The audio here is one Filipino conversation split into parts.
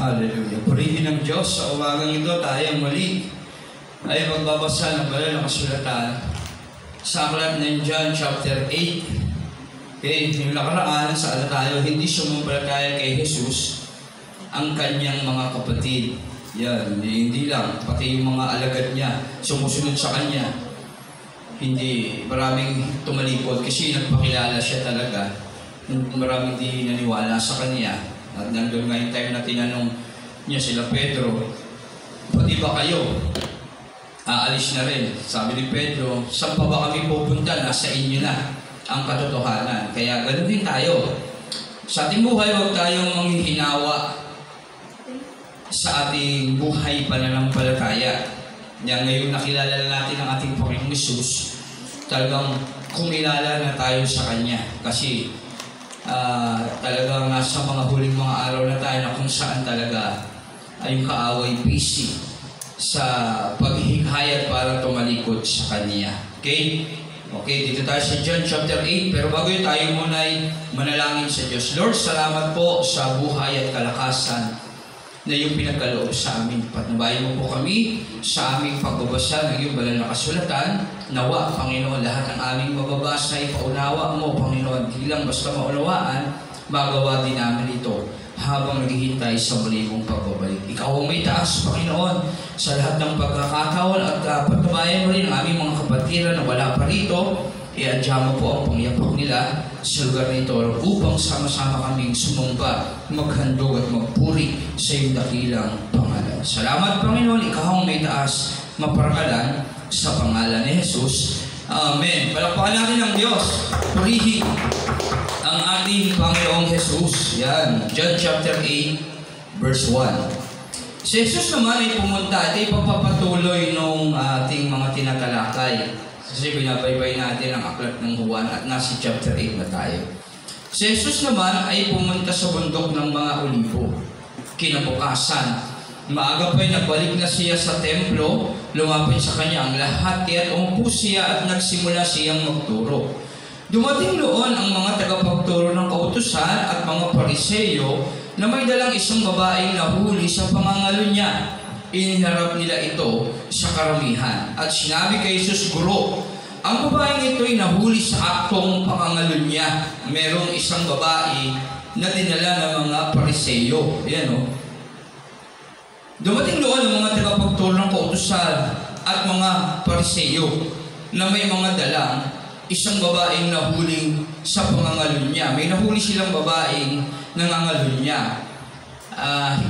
Hallelujah. Purihin ng Diyos, sa umagang ito tayo muli ay magbabasa ng banal na kasulatan sa aklat ng John chapter 8. Okay, yung nakaraan, saan tayo hindi sumumpalataya kay Jesus ang kanyang mga kapatid. Yan, hindi lang, pati yung mga alagad niya sumusunod sa kanya. Hindi, maraming tumalikod kasi nagpakilala siya talaga. Maraming di naniwala sa kanya. At nandun nga yung time na tinanong niya sila Pedro, pati ba kayo aalis na rin? Sabi ni Pedro, saan pa ba kami pupunta? Nasa inyo na ang katotohanan. Kaya ganun din tayo. Sa ating buhay, huwag tayong manghihinawa sa ating buhay pananampalataya. Yan, ngayon nakilala na natin ang ating Panginoong Hesus, talagang kumilala na tayo sa Kanya. Kasi talagang nasa mga huling mga araw na tayo na kung saan talaga ay yung kaaway busy sa paghihikayat para tumalikod sa Kanya. Okay? Okay, dito tayo sa John chapter 8. Pero bago yun, tayo muna ay manalangin sa Diyos. Lord, salamat po sa buhay at kalakasan na iyong pinagkaloob sa amin. Patnubayan mo po kami sa aming pagbabasa ng iyong banal na kasulatan. Nawa, Panginoon, lahat ng aming mababasa ay paunawa mo, Panginoon. Hindi lang basta maunawaan, magawa din namin ito habang naghihintay sa muli mong pagbabalik. Ikaw ang may taas, Panginoon, sa lahat ng pagkakataon at patnubayan mo rin ang aming mga kapatiran na wala pa rito. Iadya mo po ang pangyapak nila sa lugar nito upang sama-sama kaming sumumpa, maghandog at magpuri sa iyong dakilang pangalan. Salamat, Panginoon, ikaw ang may taas, maparangalan sa pangalan ni Jesus. Amen. Palakpakan natin ang Diyos. Purihin ang ating Panginoong Jesus. Yan. John chapter 8, verse 1. Si Jesus naman ay pumunta. Ito ay pagpapatuloy ng ating mga tinatalakay. Kasi binabaybay natin ang aklat ng Juan at nasa chapter 8 na tayo. Si Jesus naman ay pumunta sa bundok ng mga Olivo. Kinabukasan, maaga pa'y nagbalik na siya sa templo, lumapit sa kanya ang lahat, at umupo siya at nagsimula siyang magturo. Dumating noon ang mga tagapagturo ng kautusan at mga Pariseyo na may dalang isang babaeng nahuli sa pangangalo niya. Iniharap nila ito sa karamihan at sinabi kay Jesus, Guro, ang babaeng ito'y nahuli sa aktong pangangalo niya. Merong isang babae na dinala ng mga Pariseyo. Ayan o. Dumating doon ang mga tagapagturo ng kautusan at mga Pariseyo na may mga dalang isang babaeng nahuling sa pangangalo niya. May nahuli silang babaeng nangangalo niya.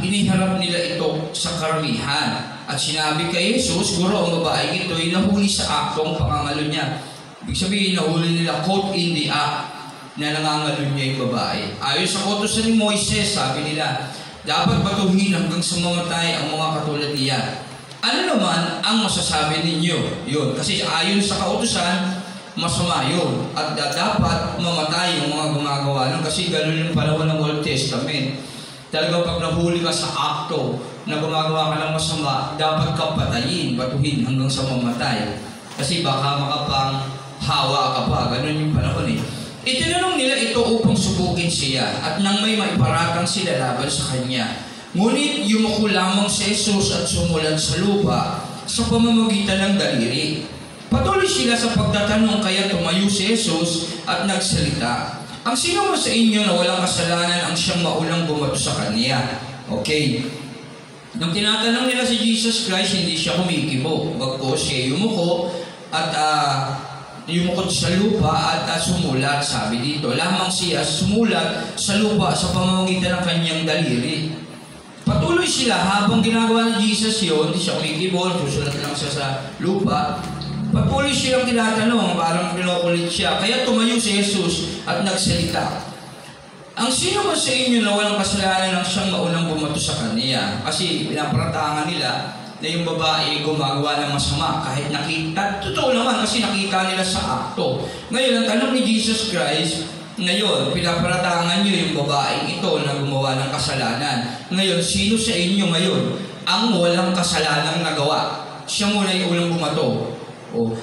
Iniharap nila ito sa karamihan at sinabi kay Jesus, Guro, ang babaeng ito ay nahuli sa aktong pangangalo niya. Ibig sabihin, nahuli nila caught in the act na nangangalo niya yung babae. Ayon sa kautusan ni Moises, sabi nila, dapat batuhin hanggang sa mamatay ang mga katulad niya. Ano naman ang masasabi ninyo? Yun, kasi ayon sa kautusan, masama yun. At dapat mamatay yung mga gumagawa nun kasi gano'n yung panahon ng Old Testament. Talagang pag nahuli ka sa akto na gumagawa ka ng masama, dapat ka patayin, batuhin hanggang sa mamatay. Kasi baka makapang hawa ka pa, ganun yung panahon eh. Itinanong nila ito upang subukin siya at nang may maiparatang sila laban sa kanya. Ngunit yumuko lamang si Jesus at sumulat sa lupa sa pamamagitan ng daliri. Patuloy sila sa pagtatanong kaya tumayo si Jesus at nagsalita. Ang sino mo sa inyo na walang kasalanan ang siyang maunang bumato sa kanya? Okay. Nung tinatanong nila si Jesus Christ, hindi siya kumikibo. Bagko siya yumuko at yumukod sa lupa at sumulat. Sabi dito, lamang siya sumulat sa lupa sa pamamagitan ng kanyang daliri. Patuloy sila habang ginagawa ni Jesus yun, hindi siya kumikibo, susulat lang siya sa lupa. Patuloy silang tinatanong, parang pinukulit siya. Kaya tumayo si Jesus at nagsalita. Ang sino man sa inyo na walang kasalanan ang siyang maunang bumato sa kanya? Kasi pinapratangan nila na yung babae gumagawa ng masama kahit nakita. Totoo naman kasi nakita nila sa akto. Ngayon, ang tanong ni Jesus Christ, ngayon, pinapratangan niyo yung babaeng ito na gumawa ng kasalanan. Ngayon, sino sa inyo ngayon ang walang kasalanang nagawa? Siya muna yung unang bumato.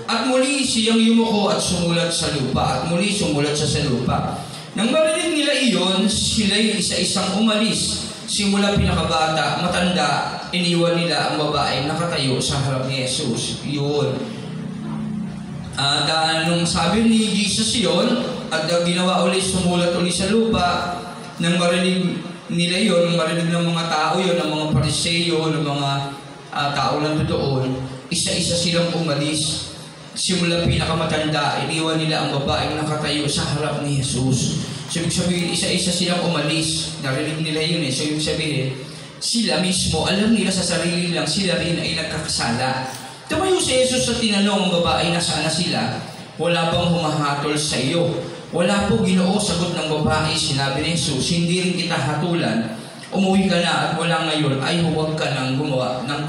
At muli siyang yumuko at sumulat sa lupa. At muli sumulat siya sa lupa. Nang marinig nila iyon, sila'y isa-isang umalis simula pinakabata, matanda, iniwan nila ang babae nakatayo sa harap ni Jesus. Yun. At nung sabi ni Jesus yun, at ginawa ulit, sumulat ulit sa lupa, nang marinig nila yun, nang marinig ng mga tao yun, ng mga Pariseo, ng mga tao lang doon, isa-isa silang umalis. Simula pinakamatanda, iniwan nila ang babaeng nakatayo sa harap ni Jesus. So, ibig sabihin, isa-isa silang umalis. Narinig nila yun eh. So, ibig sabihin, sila mismo, alam nila sa sarili lang, sila rin ay nagkakasala. Tumayo si Jesus sa tinanong ang babae, nasaan na sila? Wala bang humahatol sa iyo? Wala po, Ginoo, sagot ng babae. Sinabi ni Jesus, hindi rin kita hatulan. Umuwi ka na at wala ngayon ay huwag ka nang gumawa ng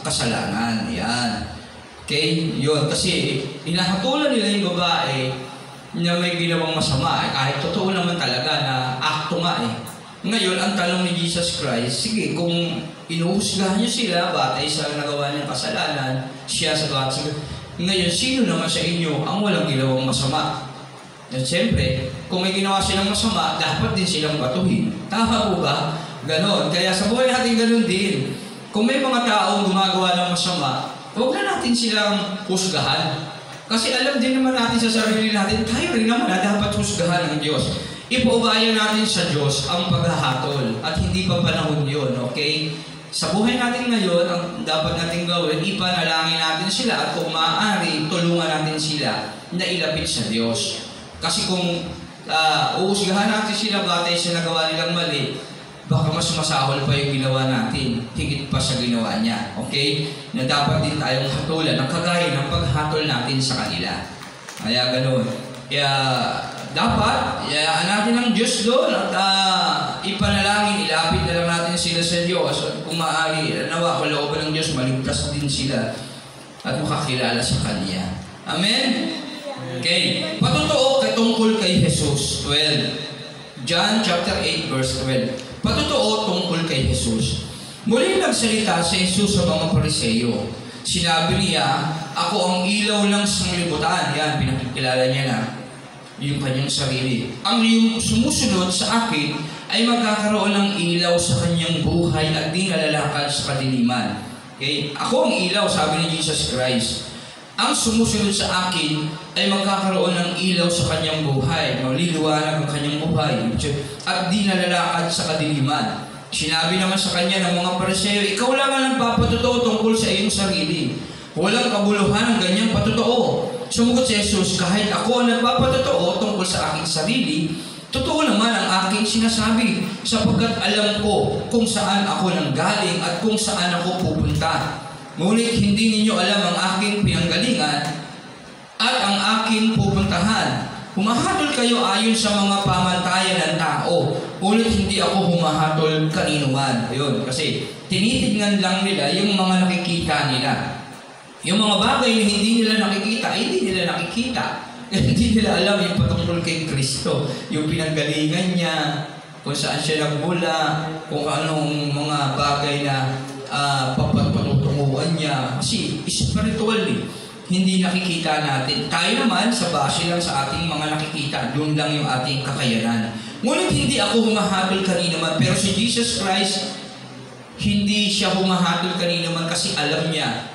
kasalanan. Yan. Okay? Yun. Kasi hinahatulan nila yung babae na may ginawang masama. Kahit totoo naman talaga na akto nga eh. Ngayon, ang tanong ni Jesus Christ, sige, kung inuhusgahan niyo sila batay sa nagawa niyang kasalanan, siya sa batay. Ngayon, sino naman sa inyo ang walang ginawang masama? At siyempre, kung may ginawa silang masama, dapat din silang batuhin. Tama po ba? Ganon. Kaya sa buhay natin ganon din. Kung may mga taong gumagawa ng masama, huwag na natin silang husgahan. Kasi alam din naman natin sa sarili natin, tayo rin naman na dapat husgahan ng Diyos. Ipaubayan natin sa Diyos ang paghahatol at hindi pa panahon yun, okay? Sa buhay natin ngayon, ang dapat natin gawin, ipanalangin natin sila at kung maaari, tulungan natin sila na ilapit sa Diyos. Kasi kung uhusgahan natin sila batay sa nagawa nilang mali, baka mas masahol pa yung ginawa natin, higit pa sa ginawa niya. Okay? Na dapat din tayong hatulan ng kagaya ng paghatol natin sa kanila. Kaya ganoon. Kaya dapat, yayaan natin ang Diyos doon at ipanalangin, ilapit na lang natin sila sa Diyos. At kung maaari, nawa, kalooban ng Diyos, maligtas din sila at makakilala sa Kanya. Amen? Okay. Patotoo tungkol kay Jesus. 12. John chapter 8 verse 12. Patotoo tungkol kay Jesus. Muling nagsalita si Jesus sa mga Pariseo. Sinabi niya, ako ang ilaw ng sanglibutan. Yan, pinakikilala niya na yung kanyang sarili. Ang yung sumusunod sa akin ay magkakaroon ng ilaw sa kanyang buhay at di nalalakad sa kadiliman. Okay? Ako ang ilaw, sabi ni Jesus Christ. Ang sumusunod sa akin ay magkakaroon ng ilaw sa kanyang buhay. Liliwanag ang kanyang buhay. At di nalalakad sa kadiliman. Sinabi naman sa kanya ng mga Pariseo, ikaw lang ang nagpapatotoo tungkol sa iyong sarili. Walang kabuluhan ang ganyang patotoo. Sumugot si Jesus, kahit ako ang nagpapatotoo tungkol sa aking sarili, totoo naman ang aking sinasabi, sapagkat alam ko kung saan ako nanggaling at kung saan ako pupunta. Ngunit hindi ninyo alam ang aking pinanggalingan at ang aking pupuntahan. Humahatol kayo ayon sa mga pamantayan ng tao, ngunit hindi ako humahatol kanino man. Ayun, kasi tinitignan lang nila yung mga nakikita nila. Yung mga bagay na hindi nila nakikita, hindi nila nakikita. Hindi nila alam yung patungkol kay Kristo. Yung pinanggalingan niya, kung saan siya nagmula, kung anong mga bagay na patutunguhan niya. Kasi spiritual eh. Hindi nakikita natin. Tayo naman, sa base lang sa ating mga nakikita, doon lang yung ating kakayanan. Ngunit hindi ako humahatol kanino man. Pero si Jesus Christ, hindi siya humahatol kanino man kasi alam niya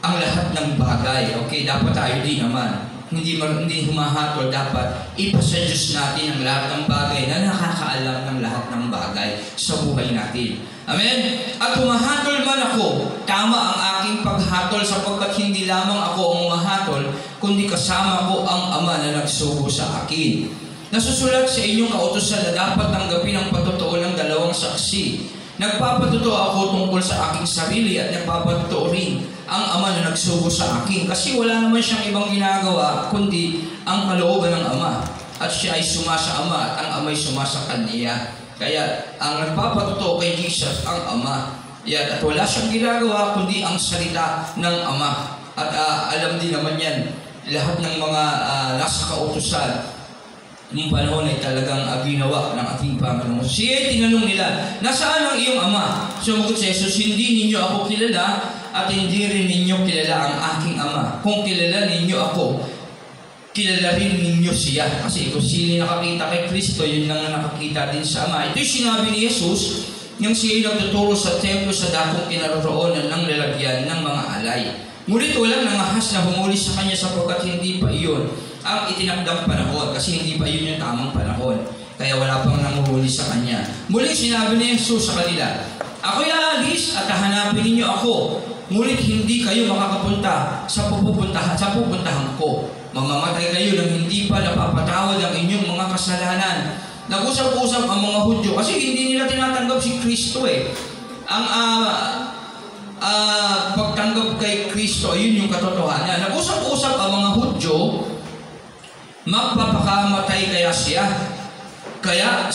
ang lahat ng bagay. Okay, dapat tayo din naman. Hindi humahatol, dapat ipasa Diyos natin ang lahat ng bagay na nakakaalam ng lahat ng bagay sa buhay natin. Amen? At humahatol man ako, tama ang aking paghatol sapagkat hindi lamang ako ang humahatol, kundi kasama ko ang Ama na nagsugo sa akin. Nasusulat sa inyong kautusan na dapat tanggapin ang patotoo ng dalawang saksi. Nagpapatotoo ako tungkol sa aking sarili at nagpapatotoo rin ang Ama na nagsugo sa akin. Kasi wala naman siyang ibang ginagawa kundi ang kalooban ng Ama. At siya ay sumasa Ama at ang Ama ay sumasa Kanya. Kaya ang nagpapatotoo kay Jesus ang Ama. At wala siyang ginagawa kundi ang salita ng Ama. At alam din naman yan, lahat ng mga nasa kautusan noong panahon ay talagang ginawa ng ating Panginoon. Siya ay tinanong nila, nasaan ang iyong Ama? Sumagot si Jesus, hindi ninyo ako kilala at hindi rin ninyo kilala ang aking Ama. Kung kilala ninyo ako, kilala rin ninyo siya. Kasi kung sino nakakita kay Kristo, yun lang nakakita din sa Ama. Ito'y sinabi ni Jesus yung siya'y nagtuturo sa templo sa dakong kinaroroonan ng lalagyan ng mga alay. Ngunit walang nangahas na humuli sa kanya sapagkat hindi pa iyon ang itinakdang panahon, kasi hindi pa yun yung tamang panahon. Kaya wala pang nanguhuli sa kanya. Muling sinabi ni Jesus sa kanila, ako'y aalis at hahanapin ninyo ako, ngunit hindi kayo makakapunta sa pupuntahan ko. Mamamatay kayo nang hindi pa napapatawad ang inyong mga kasalanan. Nag-usap-usap ang mga Hudyo kasi hindi nila tinatanggap si Kristo eh. Ang pagtanggap kay Kristo, ayun yung katotohanan. Nag-usap-usap ang mga Hudyo, magpapakamatay kaya siya. Kaya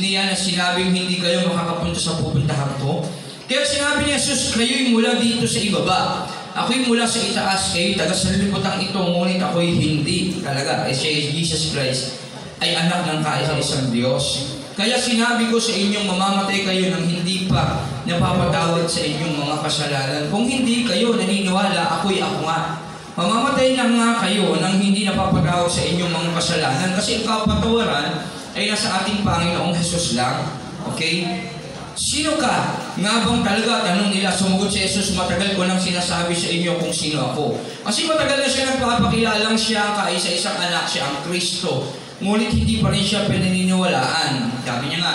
niya na sinabing hindi kayo makakapunta sa pupuntahan ko. Kaya sinabi ni Jesus, kayo'y mula dito sa ibaba. Ako'y mula sa itaas, kayo'y taga sa liputan ito, ngunit ako'y hindi talaga. Siya, Jesus Christ, ay anak ng kaisa-isang Diyos. Kaya sinabi ko sa inyong mamamatay kayo nang hindi pa napapatawad sa inyong mga kasalanan. Kung hindi kayo naniniwala, ako nga. Mamamatay na nga kayo nang hindi napapatawad sa inyong mga kasalanan. Kasi ang kapatawaran ay nasa ating Panginoong Jesus lang. Okay? Sino ka? Nga bang talaga? Tanong nila, sumagot si Jesus, matagal ko nang sinasabi sa inyo kung sino ako. Kasi matagal na siya nagpapakilalang siya ang kaisa-isang anak, siya ang Kristo. Ngunit hindi pa rin siya pinaniniwalaan. Sabi niya nga,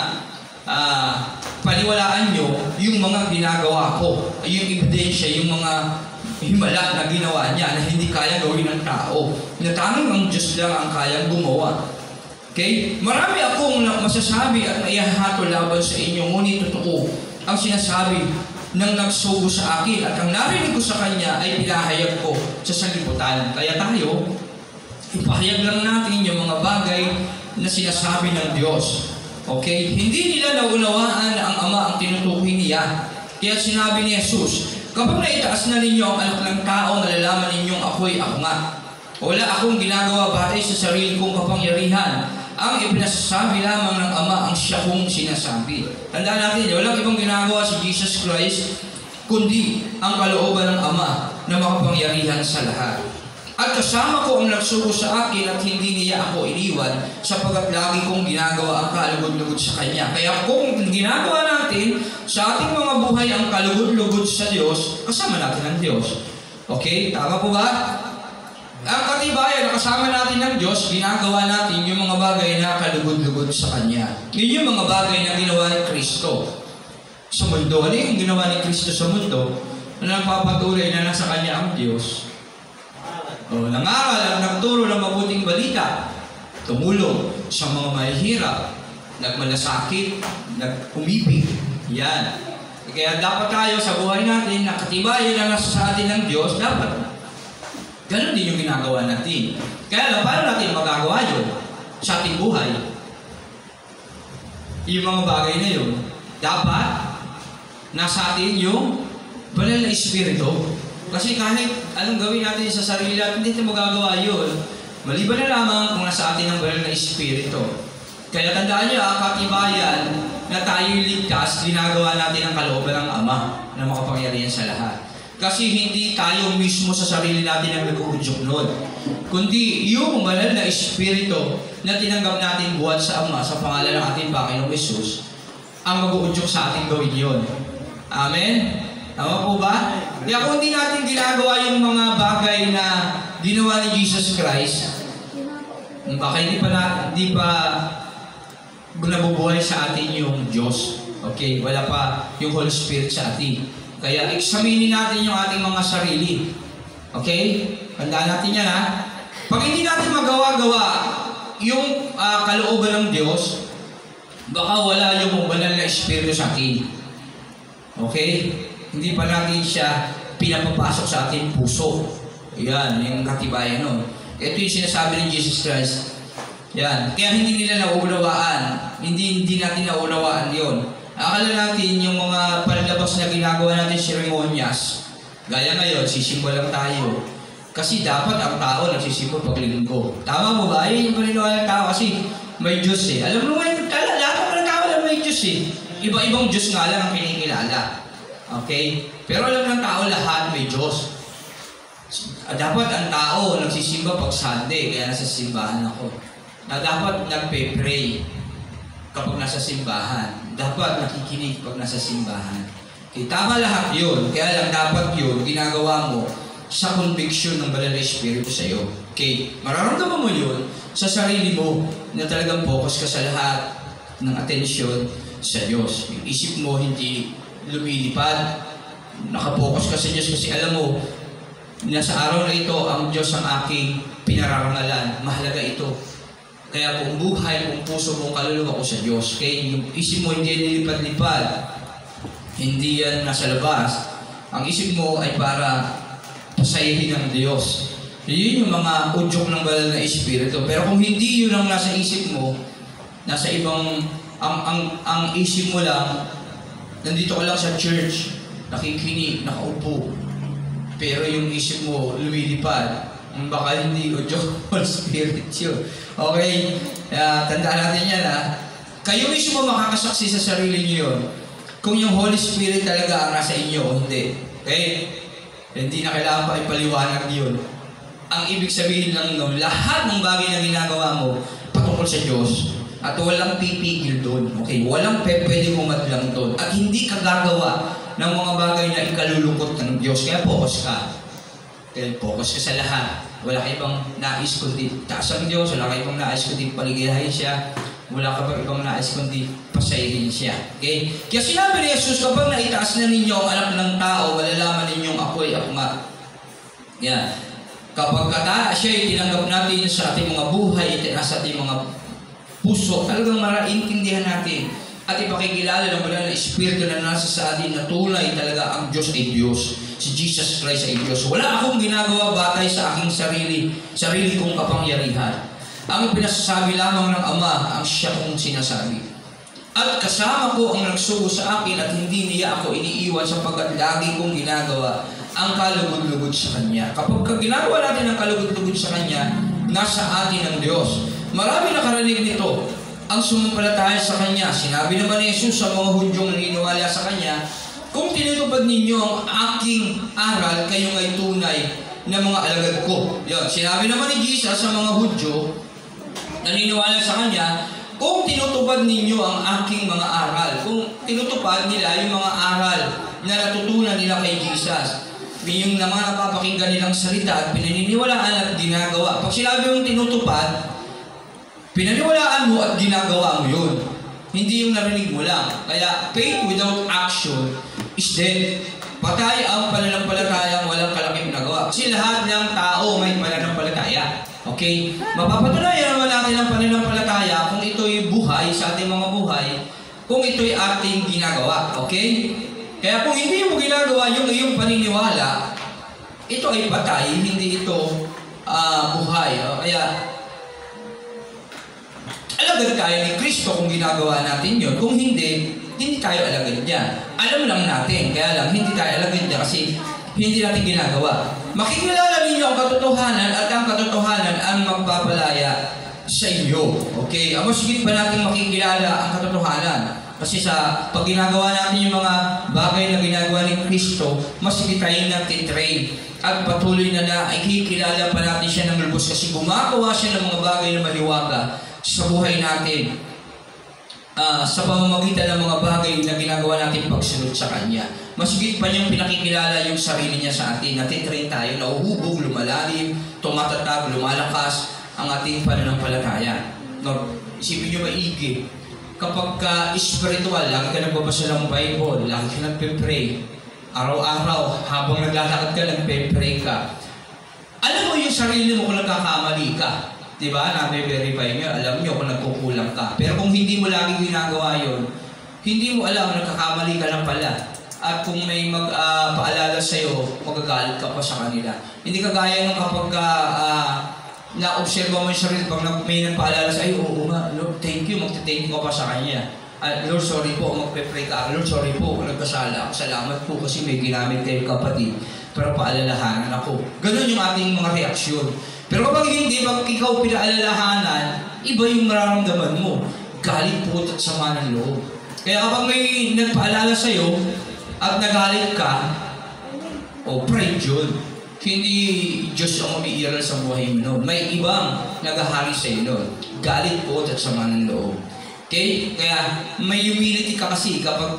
paniwalaan nyo yung mga ginagawa ko, yung ebidensya, yung mga himala na ginawa niya na hindi kaya gawin ng tao. Na tanging ang Diyos lang ang kayang gumawa. Okay? Marami akong masasabi at maihahatol laban sa inyo, ngunit totoo ang sinasabi ng nagsugo sa akin at ang narinig ko sa kanya ay pinahayag ko sa sanlibutan. Kaya tayo, ipahayag lang natin yung mga bagay na sinasabi ng Diyos. Okay? Hindi nila naunawaan na ang Ama ang tinutukoy niya. Kaya sinabi ni Jesus, kapag naitaas na ninyo ang anak ng tao, nalalaman ninyong ako'y ako nga. Wala akong ginagawa batay sa sarili kong kapangyarihan. Ang ipinasasabi lamang ng Ama ang siya kong sinasabi. Tandaan natin, walang ibang ginagawa si Jesus Christ, kundi ang kalooban ng Ama na makapangyarihan sa lahat. At kasama ko ang nagsugo sa akin at hindi niya ako iniwan sapagkat lagi kong ginagawa ang kalugod-lugod sa Kanya. Kaya kung ginagawa natin sa ating mga buhay ang kalugod-lugod sa Diyos, kasama natin ang Diyos. Okay? Tama po ba? Ang katibayan na kasama natin ng Diyos, ginagawa natin yung mga bagay na kalugod-lugod sa Kanya. Yun yung mga bagay na ginawa ni Kristo sa mundo. Ano yung ginawa ni Kristo sa mundo? Na nagpapatuloy na nasa Kanya ang Diyos. Nangaral at nagturo ng mabuting balita, tumulong sa mga mahihirap, nagmalasakit, nagpumipig. Yan. Kaya dapat tayo sa buhay natin, nakatibayan na nasa sa atin ng Diyos, dapat ganun din yung ginagawa natin. Kaya lang, paano natin magagawa yun sa ating buhay? Yung mga bagay na yun, dapat nasa atin yung banal na Espiritu. Kasi kahit anong gawin natin sa sarili natin, hindi natin magagawa yun. Maliban na lamang kung nasa atin ang banal na Espiritu. Kaya tandaan niyo, katibayan na tayo'y ligtas, ginagawa natin ang kalooban ng Ama na makapangyarihan sa lahat. Kasi hindi tayo mismo sa sarili natin ang nag-uudyok nun. Kundi yung banal na Espiritu na tinanggap natin buhat sa Ama sa pangalan ng ating Panginoong Jesus, ang mag-uudyok sa ating gawin yun. Amen? Tama po ba? Kaya kung hindi natin ginagawa yung mga bagay na ginawa ni Jesus Christ, baka hindi pa nabubuhay sa atin yung Diyos. Okay? Wala pa yung Holy Spirit sa atin. Kaya examinin natin yung ating mga sarili. Okay? Tandaan natin yan ha. Pag hindi natin magawa-gawa yung kalooban ng Diyos, baka wala yung banal na Espiritu sa atin. Okay? Hindi pa natin siya pinapapasok sa ating puso. Yan, yung katibayan nun. Ito yung sinasabi ni Jesus Christ. Yan. Kaya hindi nila nauunawaan. Hindi natin nauunawaan yun. Akala natin yung mga panlabas na ginagawa natin seremonyas. Gaya ngayon, sisimba lang tayo. Kasi dapat ang tao nagsisimba pag linggo. Tama mo ba? Ayun yung paniniwala ng tao kasi may Diyos eh. Alam mo ngayon, lahat ng tao alam may Diyos eh. Iba-ibang Diyos nga lang ang kinikilala. Okay? Pero alam ng tao lahat may Diyos. Dapat ang tao nagsisimba pag Sunday, kaya nasa simbahan ako. Na dapat nagpe-pray kapag nasa simbahan. dapat nakikinig pag nasa simbahan. Okay, tama lahat yun. Kaya lang dapat yun, ginagawa mo sa conviction ng Banal na Espiritu sa iyo. Okay, mararamdaman mo yun sa sarili mo na talagang focus ka sa lahat ng atensyon sa Diyos. Yung isip mo hindi lumilipad, nakapokus ka sa Diyos kasi alam mo na sa araw na ito ang Diyos ang aking pinararangalan. Mahalaga ito. Kaya kung buhay, kung puso mo, kaluluwa ko sa Diyos. Okay? Yung isip mo hindi nilipad-lipad, hindi yan nasa labas. Ang isip mo ay para pasayahin ng Diyos. Yun yung mga udyok ng Banal na Espiritu. Pero kung hindi yun ang nasa isip mo, nasa ibang, ang isip mo lang, nandito ka lang sa church, nakikinig, nakaupo. Pero yung isip mo lumilipad, baka hindi udyok o spirit yun. Okay? Tandaan natin yan ha. Kayo mismo makakasaksi sa sarili niyo yun. Kung yung Holy Spirit talaga ang nasa inyo o hindi. Okay? Hindi na kailangan pa ipaliwanag yun. Ang ibig sabihin lang nun, lahat ng bagay na ginagawa mo patungkol sa Diyos. At walang pipigil doon. Okay? Walang pwede umadlang doon. At hindi ka gagawa ng mga bagay na ikalulungkot ng Diyos. Kaya focus ka. Kaya focus ka sa lahat. Wala ka ibang nais kundi taas ang Diyos. Wala ka ibang nais kundi paligayahin siya. Wala ka pa ibang nais kundi pasayahin siya. Okay? Kaya sinabi ni Jesus, kapag naitaas na ninyo ang anak ng tao, malalaman ninyong ako'y akma. Yan. Kapag siya ay tinanggap natin sa ating mga buhay, sa ating mga puso, talagang maraintindihan natin at ipakikilala ng Banal na Espiritu na nasa sa atin na tunay talaga ang Diyos ay Diyos. Si Jesus Christ ay Diyos. Wala akong ginagawa batay sa aking sarili kong kapangyarihan. Ang pinasasabi lamang ng Ama ang siya kong sinasabi. At kasama ko ang nagsugo sa akin at hindi niya ako iniiwan sapagkat lagi kong ginagawa ang kalugod-lugod sa Kanya. Kapag ginagawa natin ang kalugod-lugod sa Kanya, nasa atin ang Diyos. Marami nakarinig nito ang sumampalataya sa Kanya. Sinabi naman ni Jesus sa mga Hudyong naniniwala sa Kanya, kung tinutupad ninyo ang aking aral, kayo ay tunay na mga alagad ko. Yan. Sinabi naman ni Jesus sa mga Hudyo naniniwala sa Kanya, kung tinutupad ninyo ang aking mga aral, kung tinutupad nila yung mga aral na natutunan nila kay Jesus, yung mga napapakinggan nilang salita at pinaniniwalaan at ginagawa. Pag sinabi mong tinutupad, pinaniwalaan mo at ginagawa mo yun. Hindi yung narinig mo lang. Kaya faith without action is dead. Patay ang pananampalatayang walang kalaking nagawa. Kasi lahat ng tao may pananampalataya. Okay? Mapapatunayan naman natin ang pananampalataya kung ito'y buhay sa ating mga buhay, kung ito'y ating ginagawa. Okay? Kaya kung hindi mo ginagawa yung iyong paniniwala, ito ay patay, hindi ito buhay. Kaya alagad tayo ni Kristo kung ginagawa natin yun. Kung hindi, hindi tayo alagad niya. Alam lang natin, kaya lang hindi tayo alagad niya kasi hindi natin ginagawa. Makikilala ninyo ang katotohanan at ang katotohanan ang magpapalaya sa inyo. Okay? Mas higit pa natin makikilala ang katotohanan. Kasi sa pag ginagawa natin yung mga bagay na ginagawa ni Kristo, mas higit tayo natin train. At patuloy na ay kikilala pa natin siya ng lubos kasi gumagawa siya ng mga bagay na maliwaga sa buhay natin. Sa pamamagitan ng mga bagay na ginagawa natin pagsunod sa Kanya. Mas higit pa niyang pinakikilala yung sarili niya sa atin. Natitrain tayo, nauhubog, lumalalim, tumatatag, lumalakas ang ating pananampalataya. Isipin niyo maigi. Kapag spiritual, lagi ka nagbabasa ng Bible, lagi ka nagpe-pray. Araw-araw, habang naglalakad ka, nagpe-pray ka. Alam mo yung sarili mo kung nagkakamali ka. Diba? Na-verify nyo, alam nyo kung nagkukulang ka. Pero kung hindi mo lagi ginagawa yun, hindi mo alam, nagkakamali ka lang pala. At kung may magpaalala sa'yo, magagalit ka pa sa kanila. Hindi kagaya nung kapag na-observe mo yung sarili, pag may nagpaalala sa'yo, oo nga, Lord, thank you, magte-thank you ka pa sa Kanya. Lord, sorry po, magpe-pray ka. Lord, sorry po, nagkasala ako. Salamat po kasi may ginamit kayo kapatid. Pero paalalahanan ako. Ganun yung ating mga reaksyon. Pero kapag hindi, pag ikaw pinaalalahanan, iba yung mararamdaman mo. Galit po at sama ng loob. Kaya kapag may nagpaalala sa'yo at nagalit ka, pride yun. Hindi Diyos ang umiiral sa buhay mo noon. May ibang naghahari sa'yo noon. Galit po at sama ng loob. Okay? Kaya may humility ka kasi kapag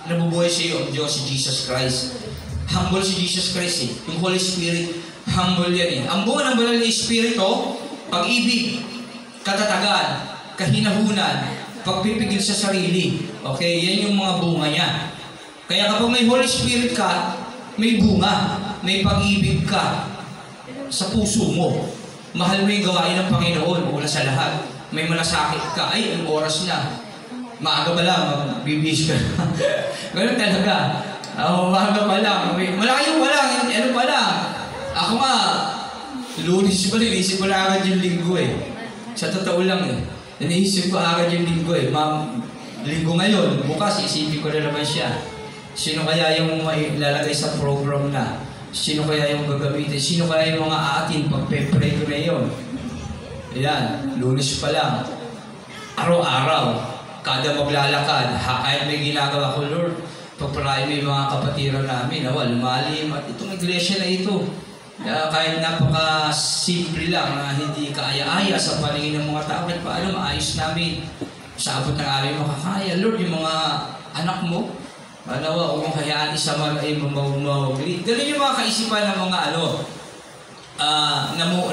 nabubuhay sa iyo ang Diyos, si Jesus Christ. Humble si Jesus Christ eh. Yung Holy Spirit, humble yan eh. Ang bunga ng banal na Espiritu, pag-ibig, katatagan, kahinahunan, pagpipigil sa sarili. Okay? Yan yung mga bunga niya. Kaya kapag may Holy Spirit ka, may bunga, may pag-ibig ka sa puso mo. Mahal mo yung gawain ng Panginoon, una sa lahat. May malasakit ka, ay, ang oras na. Maaga pa lang, magbibis ka. Ganun talaga. Maaga pa lang, malayo pa lang, ano pa lang. Ako nga, Lunes pa rin, inisip ko na agad yung linggo eh. Sa totoo lang eh. Iniisip ko agad yung linggo eh. Linggo ngayon, bukas isipin ko na naman siya. Sino kaya yung ilalagay sa program na? Sino kaya yung gagamitin? Sino kaya yung mga aatin pagpe-pray ko na yun? Ayan, Lunes pa lang. Araw-araw, kada maglalakad, kahit may ginagawa ko, Lord, pagpalain mo yung mga kapatiran namin, lumalim, at itong iglesia na ito. Kahit napaka-simple lang na hindi kaaya-aya sa paningin ng mga tao, kahit paano maayos namin sa abot ng aming makakaya. Lord, yung mga anak mo, huwag mong hayaan isa man ay mamawaglit. Ganun yung mga kaisipan ng mga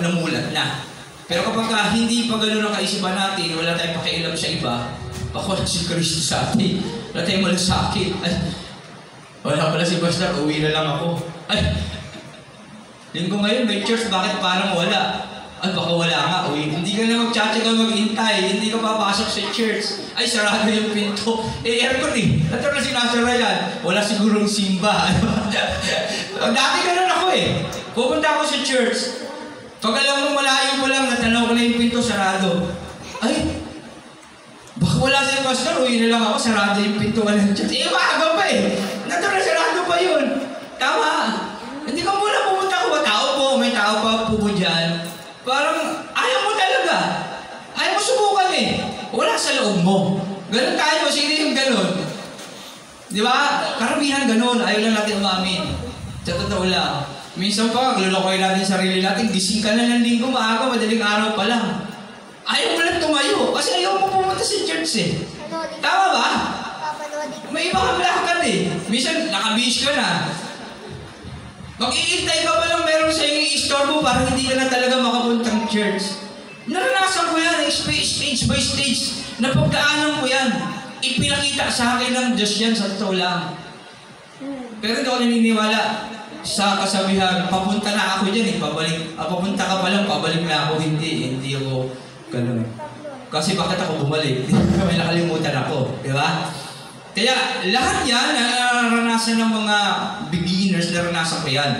namulat na. Pero kapag hindi pa ganun ang kaisipan natin, wala tayong pakialam sa iba, ako na si Kristo sa atin. Wala tayong malasakit. Ay, wala pala si Pastor, uwi na lang ako. Ay, linggo ngayon, may church, bakit parang wala? Ay, baka wala nga, uwi. Hindi ka na magtsatsaga maghintay, hindi ka papasok sa church. Ay, sarado yung pinto. Aircon eh. Ito na sinasara yan. Wala sigurong simba. Dati ganun ako eh. Pupunta ako sa church. Pag alam mo malayo mo lang, natanaw ko na yung pinto, sarado. Ay, baka wala sa pastor, uwi na lang ako, sarado yung pinto, walang church. Maaga pa eh. Natural, sarado pa yun. Tama. Hindi ka muna pumunta ko ba? Tao po, may tao pa po dyan. Parang, ayaw mo talaga. Ayaw mo subukan eh. Wala sa loob mo. Ganun tayo, sino yung ganun? Di ba? Karamihan ganun, ayaw lang natin umamin. Sa totoo lang. Minsan pa, lulukoy natin sarili natin, gising ka na ng linggo, maaga, madaling araw pa lang. Ayaw mo lang tumayo, kasi ayaw mo pumunta sa church eh. Tama ba? May iba kang lakad eh. Minsan, nakabihis ka na. Mag-iintay ka pa lang meron sa iyong i-istorbo para hindi ka na talaga makapuntang church. Naranasan ko yan, stage by stage. Napagdaanan ko yan. Ipinakita sa akin ng Diyos yan sa totoo lang. Pero hindi ako naniniwala sa kasabihan, papunta na ako dyan eh, papunta ka pa lang, pabalik na ako, hindi ako ganun. Kasi bakit ako bumalik? May nakalimutan ako, di ba? Kaya lahat yan, naranasan ng mga beginners, naranasan ko yan.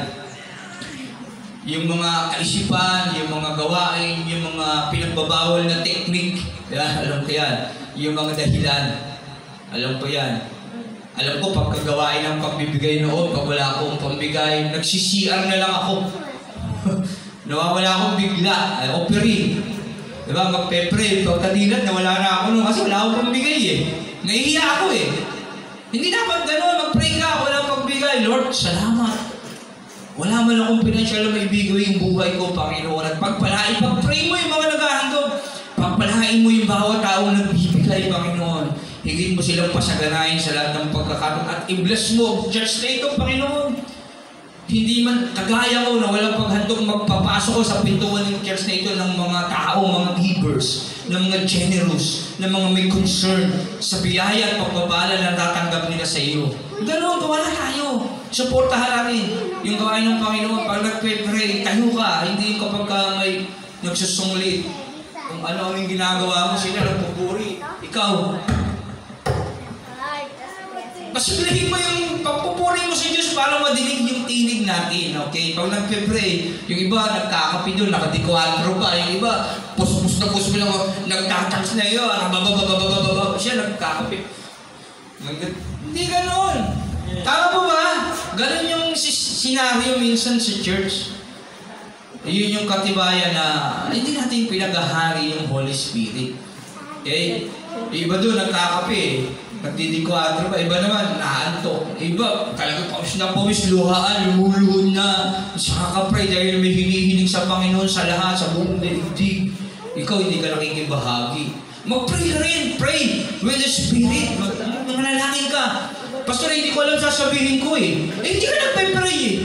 Yung mga kaisipan, yung mga gawain, yung mga pinagbabawal na technique, alam ko yan. Yung mga dahilan, alam ko yan. Alam ko, pagkagawain ng pagbibigay noon, pag wala akong pambigay, nagsisiar na lang ako. Nawawala akong bigla, offering. Diba, magpe-pray, pagkadilat, nawala na ako noon kasi wala akong pambigay eh. Nahihiya ako eh. Hindi dapat gano'n, mag-pray ka, wala pagbigay. Lord, salamat. Wala man akong pinansyal na maibigay yung buhay ko, Panginoon. At pag-pray mo yung mga naghahandog. Pagpalain mo yung bawat taong nagbibigay, Panginoon. Higit mo silang pasaganahin sa lahat ng pagkakataon at i-bless mo church na ito, Panginoon. Hindi man kagaya ko na walang paghandog magpapasok ko sa pintuan ng church na ito ng mga tao, mga givers, ng mga generous, ng mga may concern sa biyaya at pagpapala na tatanggap nila sa iyo. Ganoon, gawa na tayo. Suportahan natin yung gawain ng Panginoon. Pag nagpe-pray, tayo ka. Hindi kapag may nagsusunglit. Kung ano ang ginagawa mo, sila nagpupuri. Ikaw, pasimplahin mo yung pagpupuri mo sa Diyos para madinig yung tinig natin, okay? Pag nagpe-pray, yung iba nagkakapi doon, nakadikwatro pa, yung iba puspus na puspus lang, nagtataks na yun, siya nagkakapi. Hindi ganoon. Tama po ba? Ganon yung senaryo minsan sa church. Yun yung katibayan na hindi natin pinaghahari yung Holy Spirit. Okay? Iba doon nagkakapi, nagdidikwatro pa, iba naman, naantok. Iba, talaga pawis na pawis, luhaan, lumuluhod na, sa kakapray dahil may hinihiling sa Panginoon sa lahat, sa buong daigdig. Ikaw hindi ka nakikibahagi. Mag-pray ka rin. Pray with the Spirit. Manalangin ka. Pastor, hindi ko alam sasabihin ko eh. Hindi ka nagpe-pray eh.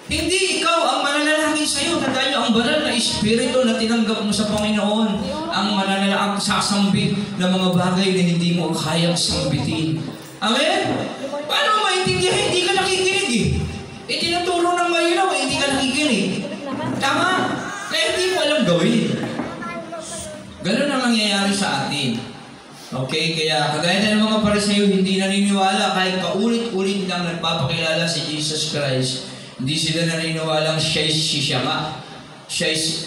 Hindi, ikaw ang mananalangin sa'yo. Tandaan nyo, ang banal na Espiritu na tinanggap mo sa Panginoon, ang mananalangin sasambit ng mga bagay na hindi mo kayang sambitin. Amen? Paano mo maintindihan? Hindi ka nakikinig eh. Tinuturo ng malinaw, hindi ka nakikinig. Tama? Kaya hindi mo alam gawin. Ganun ang nangyayari sa atin. Okay? Kaya kagaya ng mga Pariseo, hindi naniniwala kahit paulit-ulit lang nagpapakilala si Jesus Christ. Hindi sila naniniwalang siya nga.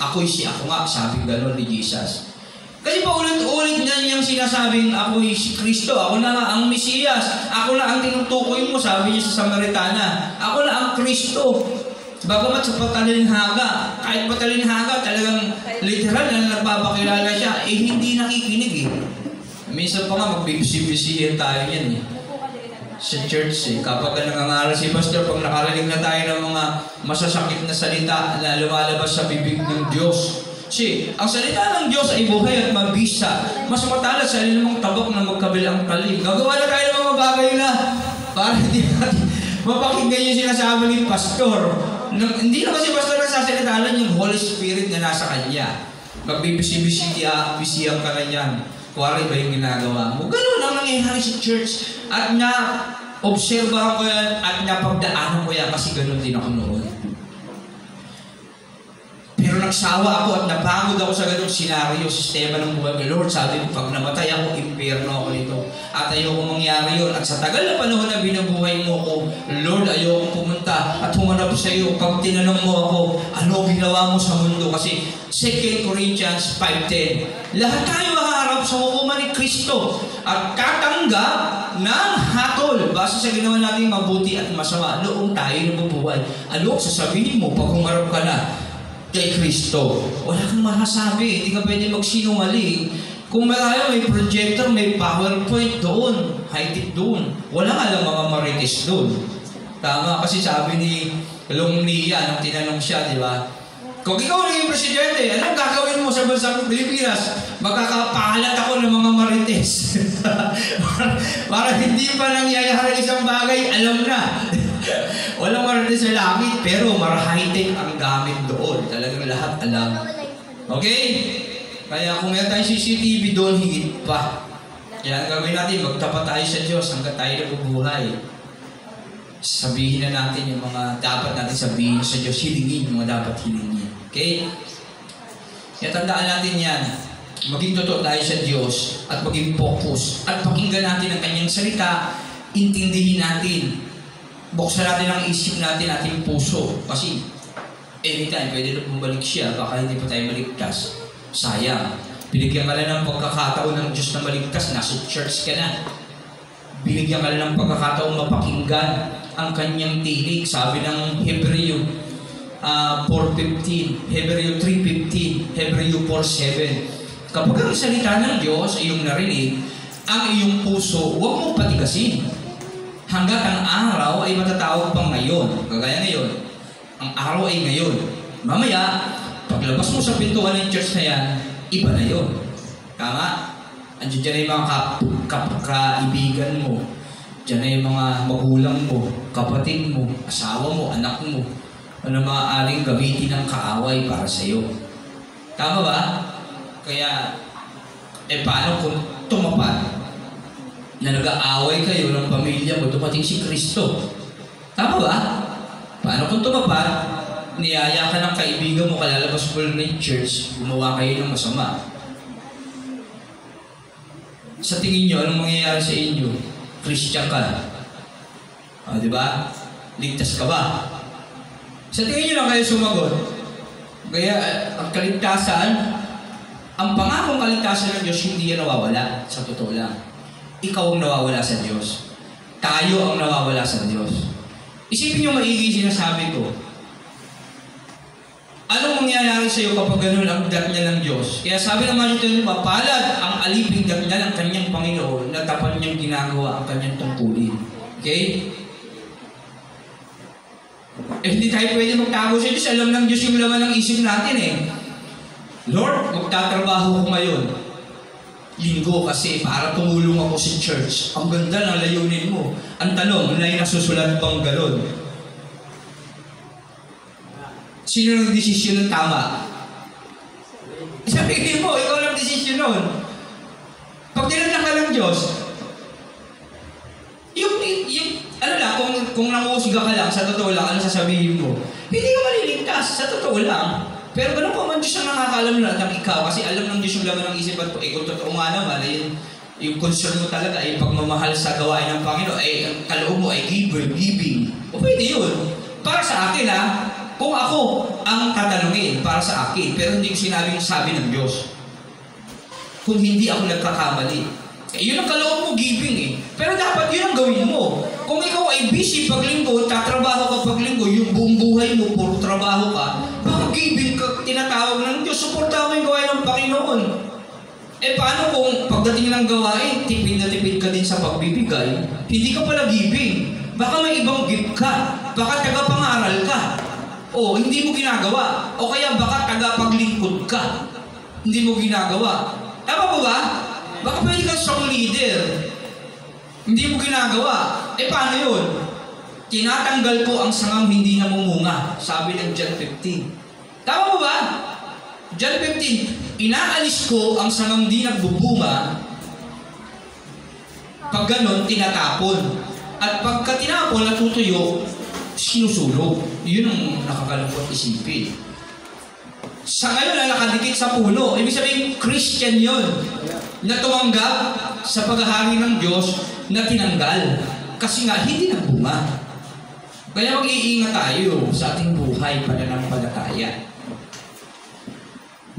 Ako'y si ako nga, sabi gano'n ni Jesus. Kasi paulit-ulit na niyang sinasabing ako'y si Kristo, ako na nga ang Mesiyas, ako na ang tinutukoy mo, sabi niya sa Samaritana. Ako na ang Kristo. Bagamat sa patalinhaga, kahit patalinhaga, talagang literal na nagpapakilala siya, hindi nakikinig eh. Minsan pa nga magbibisi-bisihin tayo yan eh. Sa church eh. Kapag nangangaral si Pastor, pag nakarinig na tayo ng mga masasakit na salita na lumalabas sa bibig ng Diyos. Kasi ang salita ng Diyos ay buhay at mabisa. Mas matalas sa ilang tabak na magkabilang talim. Gagawa na tayo ng mga bagay na para hindi natin mapakinggan yung sinasabi ni Pastor. Hindi naman si Pastor nagsasalita lang yung Holy Spirit na nasa kanya. Magbibisi-bisihan ka na yan. Kuwari ba yung ginagawa mo? Ganun ang nangyayari sa church. At na-obserbahan ko yan at napagdaanan ko yan kasi ganun din ako noon. Pero nagsawa ako at napagod ako sa ganung senaryo, sistema ng buhay ko. Lord, sabi ko, pag namatay ako, impyerno ako nito. At ayoko mangyari yun. At sa tagal na panahon na binubuhay mo ko, Lord, ayoko pumunta at humanap sa iyo. Pag tinanong mo ako, ano ginawa mo sa mundo? Kasi 2 Corinthians 5:10, lahat tayo maharap sa hukuman ni Kristo at katanggap ng hatol base sa ginawa natin mabuti at masama noong tayo nabubuhay. Ano sasabihin mo pag humarap ka na kay Kristo? Wala kang masasabi. Hindi ka pwede magsinungaling. Kung may projector, may PowerPoint doon, high-tech doon. Wala nga lang mga marites doon. Tama, kasi sabi ni Long Nia nung tinanong siya, di ba? Kung ikaw naging presidente, anong gagawin mo sa bansang Pilipinas? Magkakapahalat ako ng mga marites. para hindi pa nangyayari isang bagay, alam na. Walang marites sa langit, pero high-tech ang gamit doon. Talagang lahat alam. Okay? Kaya kung meron tayong CCTV doon, higit pa. Kaya ang gawin natin, magtapat tayo sa Diyos hanggang tayo nabubuhay. Sabihin na natin yung mga dapat natin sabihin sa Diyos, hilingin yung mga dapat hilingin. Okay? Kaya tandaan natin yan. Maging totoo tayo sa Diyos at maging focus. At pakinggan natin ang kanyang salita, intindihin natin. Buksan natin ang isip natin, ating puso. Kasi anytime, pwede na bumalik siya, baka hindi pa tayo maligtas. Sayang. Binigyan ka lang ng pagkakataon ng Diyos na maligtas, nasa church ka na. Binigyan ka lang ng pagkakataon mapakinggan ang kanyang tinig. Sabi ng Hebreo 4:15, Hebreo 3:15, Hebreo 4:7. Kapag ang salita ng Diyos ay iyong narinig, ang iyong puso, huwag mong patigasin. Hanggat ang araw ay matatawag pang ngayon. Kagaya ngayon. Ang araw ay ngayon. Mamaya, paglabas mo sa pintuan ng church na yan, iba na yun. Tama? Andiyan dyan na yung mga kaibigan mo. Dyan na yung mga magulang mo, kapatid mo, asawa mo, anak mo. Ano maaaring gamitin ng kaaway para sa iyo. Tama ba? Kaya, paano kung tumapat na nag-aaway kayo ng pamilya mo, dumating si Kristo? Tama ba? Paano kung tumapat, niyaya ka ng kaibigan mo, kalalabas mo ng church, gumawa kayo ng masama? Sa tingin nyo, anong mangyayari sa inyo? Christian ka. Di ba? Ligtas ka ba? Sa tingin nyo lang kayo sumagot. Kaya ang kaligtasan, ang pangakong kaligtasan ng Diyos, hindi yan nawawala. Sa totoo lang. Ikaw ang nawawala sa Diyos. Tayo ang nawawala sa Diyos. Isipin nyo maigi sinasabi ko. Anong mangyayari sa iyo kapag ganun ang datnya ng Diyos? Kaya sabi naman ito, mapalad ang aliping datnya ng kanyang Panginoon na tapat niyang ginagawa ang kanyang tungkulin. Okay? Hindi tayo pwede magtago sa Diyos. Alam ng Diyos yung laman ng isip natin eh. Lord, magtatrabaho ko ngayon. linggo kasi para tumulong ako sa church. Ang ganda ng layunin mo. Ang tanong, may nasusulat bang galon? Sino ng desisyon ng tama? Sabihin mo, ikaw lang desisyon nun. Pag dinala ka ng Diyos, ano lang, kung nanguusga ka lang, sa totoo lang, ano sasabihin mo? Hindi ka maliligtas, sa totoo lang. Pero ganun pa man Diyos ang nakakaalam na ng ikaw, kasi alam ng Diyos yung laman ng isip at kung totoo nga naman, ay yung concern mo talaga ay pagmamahal sa gawain ng Panginoon, ay ang kaloob mo ay giving. O pwede yun. Para sa akin kung ako ang tatanungin, para sa akin, pero hindi ko sinabing sabi ng Diyos. Kung hindi ako nagkakamali. Yun ang kaloob mo, giving Pero dapat yun ang gawin mo. Kung ikaw ay busy paglinggo, tatrabaho ka paglinggo, yung buong buhay mo, puro trabaho ka, baka giving ka, tinatawag ng Diyos, suportahan mo yung gawain ng Panginoon. Paano kung pagdating ng gawain, tipid na tipid ka din sa pagbibigay, hindi ka pala giving. Baka may ibang gift ka, baka tagapangaral ka, o hindi mo ginagawa, o kaya baka tagapaglingkod ka, hindi mo ginagawa. Tama po ba? Baka pwede kang strong leader. Hindi mo ginagawa. Paano yun? Tinatanggal ko ang sangang hindi namumunga. Sabi ng John 15. Tama mo ba? John 15. Inaalis ko ang sangang di nagbubunga. Pag ganon, tinatapon. At pagka tinapon, natutuyo, sinusulog. Yun ang nakakalungkot isipin. Sa ngayon na nakadikit sa puno. Ibig sabihin, Christian yun. Na tumanggap sa paghahari ng Diyos na tinanggal. Kasi nga, hindi nagbunga. Kaya mag-iingat tayo sa ating buhay pananampalataya.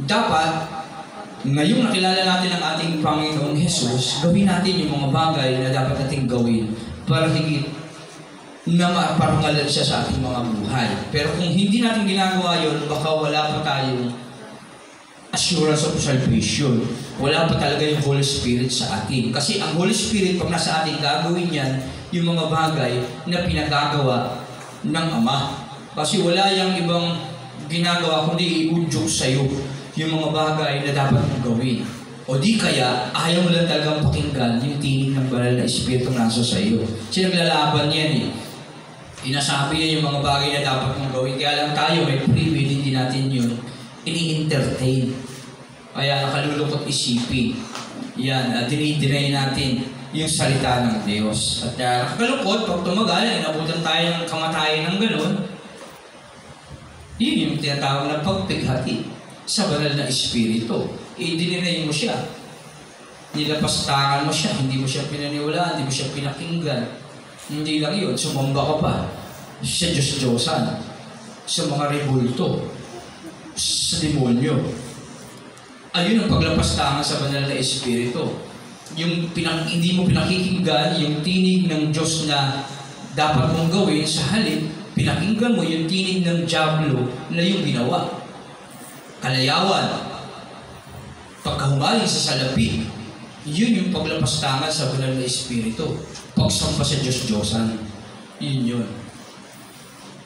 Dapat, ngayong nakilala natin ang ating Panginoong Jesus, gawin natin yung mga bagay na dapat nating gawin para higit na maparangalan siya sa ating mga buhay. Pero kung hindi natin ginagawa yun, baka wala pa tayong assurance of salvation. Wala pa talaga yung Holy Spirit sa atin. Kasi ang Holy Spirit, pag nasa atin, gagawin yan yung mga bagay na pinagagawa ng Ama. Kasi wala yung ibang ginagawa kundi i-udyok sa'yo yung mga bagay na dapat mong gawin. O di kaya, ayaw mo lang talagang pakinggan yung tinig ng banal na Espiritu nasa sa'yo. Kasi naglalaban yan Inasabi niya yung mga bagay na dapat mong gawin. Kaya lang tayo, may free will, hindi natin yun ini-entertain. Kaya nakalulungkot isipin. Yan, dinideny natin yung salita ng Diyos. At nakakalungkot, pag tumagal, inabutan tayo ng kamatayan ng gano'n, yun yung tinatawag na pagpighati sa banal na Espiritu. I-deny mo siya. Nilapastangan mo siya, hindi mo siya pinaniwalaan, hindi mo siya pinakinggan. Hindi lang yun, sumamba ka pa sa Diyos-Diyosan, sa mga rebulto, sa demonyo. Ayun ang paglapastangan sa banal na Espiritu. Yung hindi mo pinakikinggan, yung tinig ng Diyos na dapat mong gawin, sa halip, pinakinggan mo yung tinig ng Diablo na yung ginawa. Kalayawan, pagkahumaling sa salapi, yun yung paglapastangan sa banal na Espiritu. Pagsampa sa Diyos-Diyosan, yun.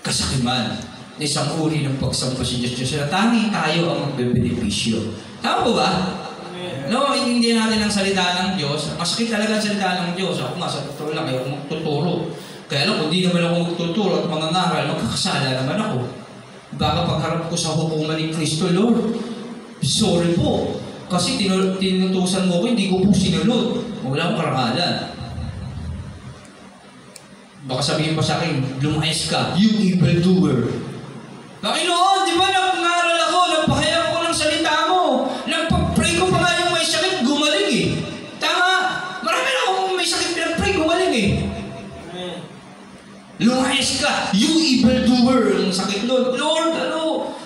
Kasakiman, isang uri ng pagsampa sa Diyos-Diyosan na tanging tayo ang magbebenepisyo. Tama po ba? No, hindi natin ang salita ng Diyos. Masakit talaga ang salita ng Diyos. Ako nga, sa totoo lang, ayaw magtuturo. Kaya lang, kung di naman ako magtuturo at mangangaral, magkakasala naman ako. Baka pagharap ko sa hukuman ni Kristo, Lord, sorry po. Kasi tinutusan mo ko, hindi ko po sinunod. Wala akong karangalan. Baka sabihin pa sa akin, lumayas ka, you evildoer. Panginoon, di ba nangaral ako, nagpahayag ko ng salita mo, nagpag-pray ko pa nga yung may sakit, gumaling Tama, marami na akong may sakit, pinag-pray, gumaling Lumayas ka, you evildoer. Ang sakit nun, Lord,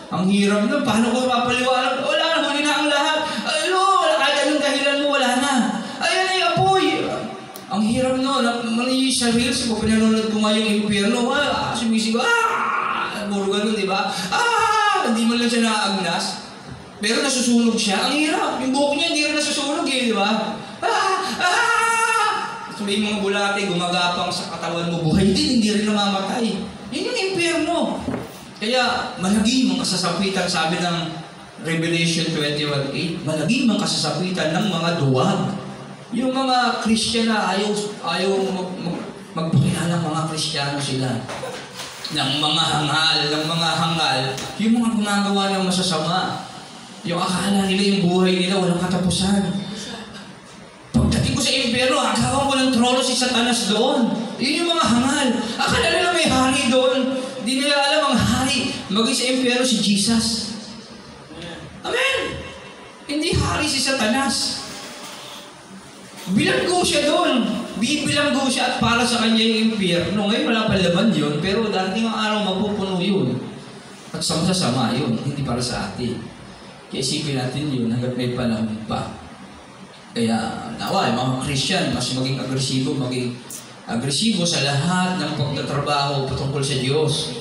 ang hirap nun, paano ko mapaliwanag? Wala na, huli na ang lahat. Wala, kahit anong dahilan mo, wala na. Ayan ay apoy. Ang hirap nun, mali sa reels ko, pinanonood ko nga yung impyerno, sumisigaw, puro ganun, di ba? Hindi man lang siya naaagnas. Pero nasusunog siya. Ang hirap. Yung buhok niya, hindi rin nasusunog di ba? So may mga bulate, gumagapang sa katawan mo, buhay din, hindi rin namamatay. Yun yung impyerno. Kaya, malagi mga kasasapitan, sabi ng Revelation 21:8, malagim ang kasasapitan ng mga duwag. Yung mga Christian na ayaw magpakilala ng mga Kristiyano sila. Ng mga hangal, yung mga gumagawa ng masasama. Yung akala nila yung buhay nila walang katapusan. Pagdating ko sa impyerno, agawan ko ng trono si Satanas doon. Yun yung mga hangal. Akala nila may hari doon. Hindi nila alam ang hari. Maging sa impyerno si Jesus. Amen! Hindi hari si Satanas. Bilanggo siya doon. Bibilanggo siya at para sa kanya yung impyerno. Ngayon wala pa laman yun, pero darating ang araw mapupuno yun. At sama-sama yun, hindi para sa atin. Kaya isipin natin yun hanggat may panahon pa. Kaya nawa, yung mga Christian, mas maging agresibo sa lahat ng pagtatrabaho patungkol sa Diyos.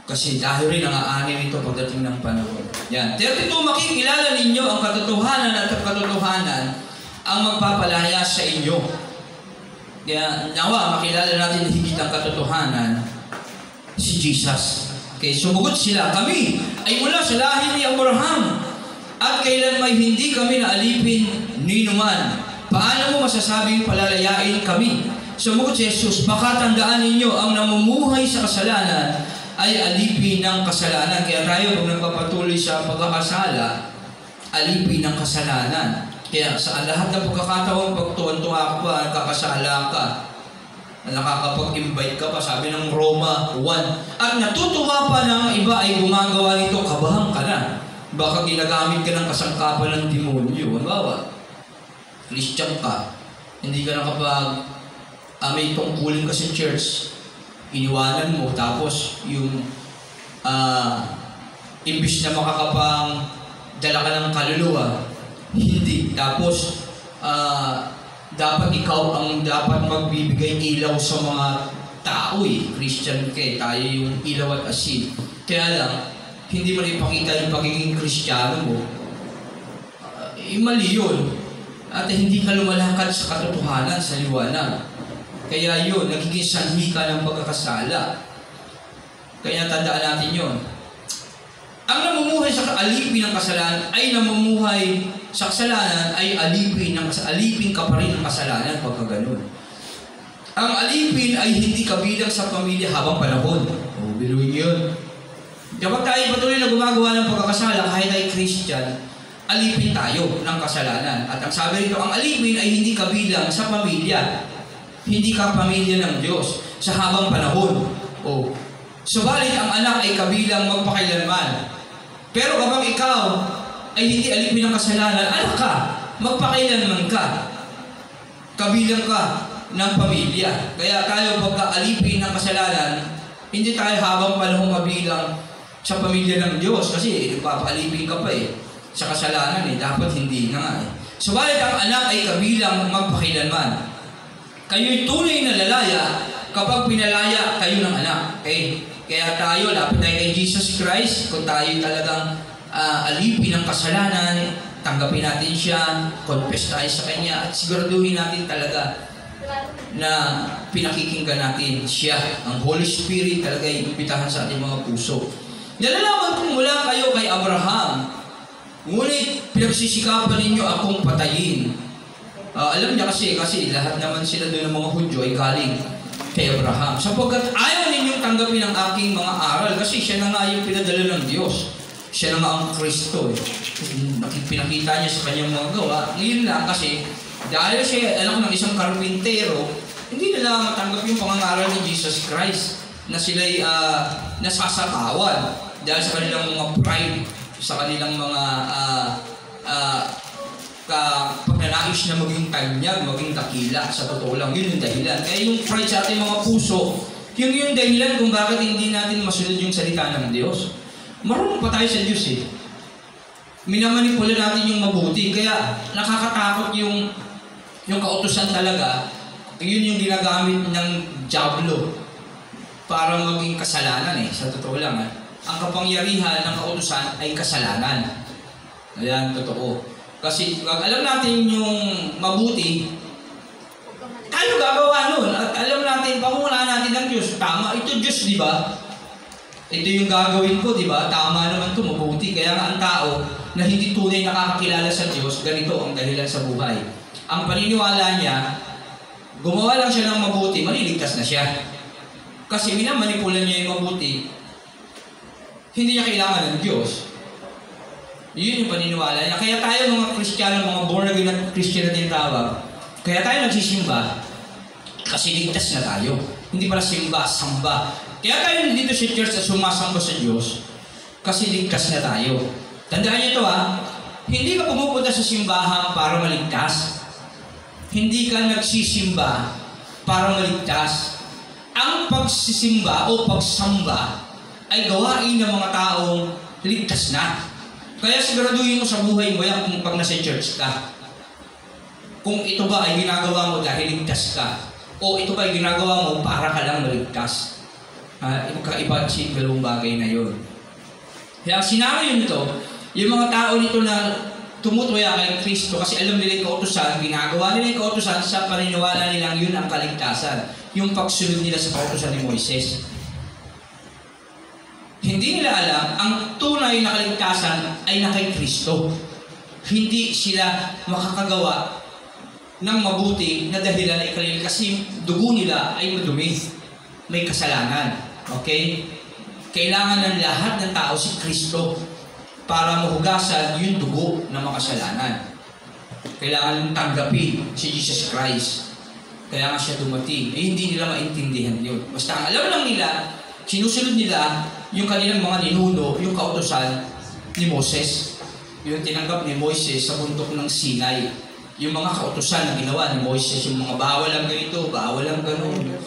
Kasi dahil rin ang aanin nito pagdating ng panahon. Yan. 32, makikilala ninyo ang katotohanan at ang katotohanan ang magpapalaya sa inyo. Kaya nawa, makilala natin higit ang katotohanan si Jesus. Okay, sumugot sila, kami ay mula sa lahi ni Abraham at kailan may hindi kami naalipin ni numan. Paano mo masasabing palalayain kami? Sumugot si Jesus, baka tandaan ninyo ang namumuhay sa kasalanan ay alipin ng kasalanan. Kaya tayo kung nagpapatuloy sa pagkakasala, alipin ng kasalanan. Kaya sa lahat ng pagkakataon, pag tuwan-tuwa ka pa, nagkakasala ka, nakakapag-invite ka pa, sabi ng Roma 1, at natutuwa pa ng iba ay gumagawa nito, kabahan ka na. Baka ginagamit ka ng kasangkapan ng demonyo. Halimbawa, Christian ka, hindi ka may tungkulin ka sa church, iniwanan mo, tapos yung imbis na makakapang dala ka ng kaluluwa, hindi. Tapos dapat ikaw ang dapat magbibigay ilaw sa mga tao Christian ka tayo yung ilaw at asin. Kaya lang, hindi mo ipakita yung pagiging Kristiyano mo. Mali yun. At hindi ka lumalakad sa katotohanan, sa liwanag. Kaya yun, nagiging sanhi ka ng pagkakasala. Kaya tandaan natin yun. Ang namumuhay sa alipin ng kasalanan ay namumuhay sa kasalanan ay alipin ka pa rin ng kasalanan pagka ganun. Ang alipin ay hindi kabilang sa pamilya habang panahon. Biluin yun. Kapag tayo patuloy na gumagawa ng pagkakasala kahit ay Christian, alipin tayo ng kasalanan. At ang sabi rito, ang alipin ay hindi kabilang sa pamilya. Hindi ka pamilya ng Diyos sa habang panahon. Subalit ang anak ay kabilang magpakailanman. Pero kapag ikaw ay hindi alipin ng kasalanan, anak ka, magpakailanman ka. Kabilang ka ng pamilya. Kaya tayo pagka alipin ng kasalanan, hindi tayo habang panahon kabilang sa pamilya ng Diyos. Kasi nagpapaalipin ka pa sa kasalanan dapat hindi na nga Subalit ang anak ay kabilang magpakailanman. Kayo'y tunay na lalaya kapag pinalaya kayo ng anak. Okay? Kaya tayo, lapit tayo kay Jesus Christ. Kung tayo talagang alipin ng kasalanan, tanggapin natin siya, confess tayo sa Kanya, at siguraduhin natin talaga na pinakikinggan natin siya. Ang Holy Spirit talaga ay imbitahan sa ating mga puso. Nalalaman kong mula kayo kay Abraham, ngunit pinagsisikapan ninyo akong patayin. Alam niya kasi lahat naman sila doon ng mga Hudyo ay galing kay Abraham. Sapagkat ayaw ninyong tanggapin ang aking mga aral kasi siya na nga yung pinadala ng Diyos. Siya na nga ang Kristo. Pinakita niya sa kanyang mga gawa. Ngayon lang kasi dahil siya anak ng isang karpintero, hindi nila matanggap yung pangangaral ni Jesus Christ na sila'y nasasatawan dahil sa kanilang mga pride, sa kanilang mga pagnanais na maging tanyag, maging dakila. Sa totoo lang, yun yung dahilan. Kaya yung pride sa ating mga puso, yun yung dahilan kung bakit hindi natin masunod yung salita ng Diyos. Marunong pa tayo sa Diyos Minamanipula natin yung mabuti. Kaya nakakatakot yung kautusan talaga. Yun yung ginagamit ng diablo para maging kasalanan Sa totoo lang ang kapangyarihan ng kautusan ay kasalanan. Ayan, totoo. Kasi alam natin yung mabuti, tayo gagawa nun. At alam natin, pangunahan natin ng Diyos. Tama, ito Diyos, di ba? Ito yung gagawin ko, di ba? Tama naman ito, mabuti. Kaya Kaya nga ang tao na hindi tunay nakakakilala sa Diyos, ganito ang dahilan sa buhay. Ang paniniwala niya, gumawa lang siya ng mabuti, maliligtas na siya. Kasi minamanipulan niya yung mabuti, hindi niya kailangan ng Diyos. Yun yung paniniwala niya. Kaya tayo mga Kristiyano, mga born again na Christian na tinatawag, kaya tayo nagsisimba, kasi ligtas na tayo. Hindi para simba, samba. Kaya tayo dito sa church na sumasamba sa Diyos, kasi ligtas na tayo. Tandaan niyo ito hindi ka pumupunta sa simbahan para maligtas. Hindi ka nagsisimba para maligtas. Ang pagsisimba o pagsamba ay gawain ng mga taong ligtas na. Kaya siguraduhin mo sa buhay mo yan kung pag nasa church ka. Kung ito ba ay ginagawa mo dahil ligtas ka, o ito ba ay ginagawa mo para ka lang maligtas. Magkaiba si dalawang bagay na yun. Kaya sinabi yun ito, yung mga tao nito na tumutuya kay Kristo kasi alam nila yung kautusan, ginagawa nila yung kautusan sa paniniwala nilang yun ang kaligtasan. Yung pagsunod nila sa kautusan ni Moises. Hindi nila alam, ang tunay na kaligtasan ay na kay Kristo. Hindi sila makakagawa ng mabuti na dahilan ay kalil kasi dugo nila ay madumi. May kasalanan. Okay? Kailangan ng lahat ng tao si Kristo para mahugasan yung dugo ng makasalanan. Kailangan tanggapin si Jesus Christ. Kaya nga siya dumating. Hindi nila maintindihan yun. Basta ang alam lang nila, sinusunod nila yung kanilang mga ninuno, yung kautusan ni Moses. Yung tinanggap ni Moises sa bundok ng Sinai. Yung mga kautusan na ginawa ni Moises, yung mga bawal lang ganito, bawal lang gano'n.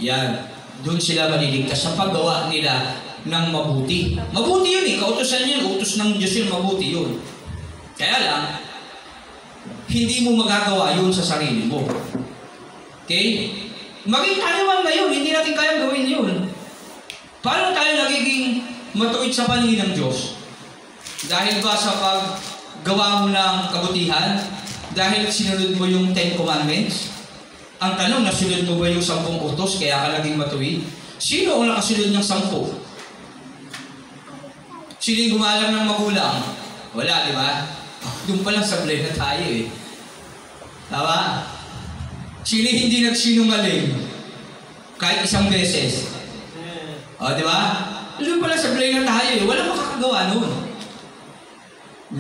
Yan. Doon sila maliligtas sa paggawa nila ng mabuti. Mabuti yun kautusan yun, utos ng Diyos yun, mabuti yun. Kaya lang, hindi mo magagawa yun sa sarili mo. Okay? Maging tayo man ngayon, hindi natin kayang gawin yun. Paano tayo nagiging matuwid sa paningin ng Diyos? Dahil ba sa paggawa mo ng kabutihan? Dahil sinunod mo yung 10 Commandments? Ang tanong, nasunod mo ba yung 10 utos kaya ka naging matuwid? Sino ang nakasunod ng 10? Sino yung gumalang ng magulang? Wala, di ba? Doon pa lang sablay na tayo Tama? Sino hindi nagsinungaling? Kahit isang beses. Di ba? Doon pa lang sablay na tayo Walang makakagawa noon.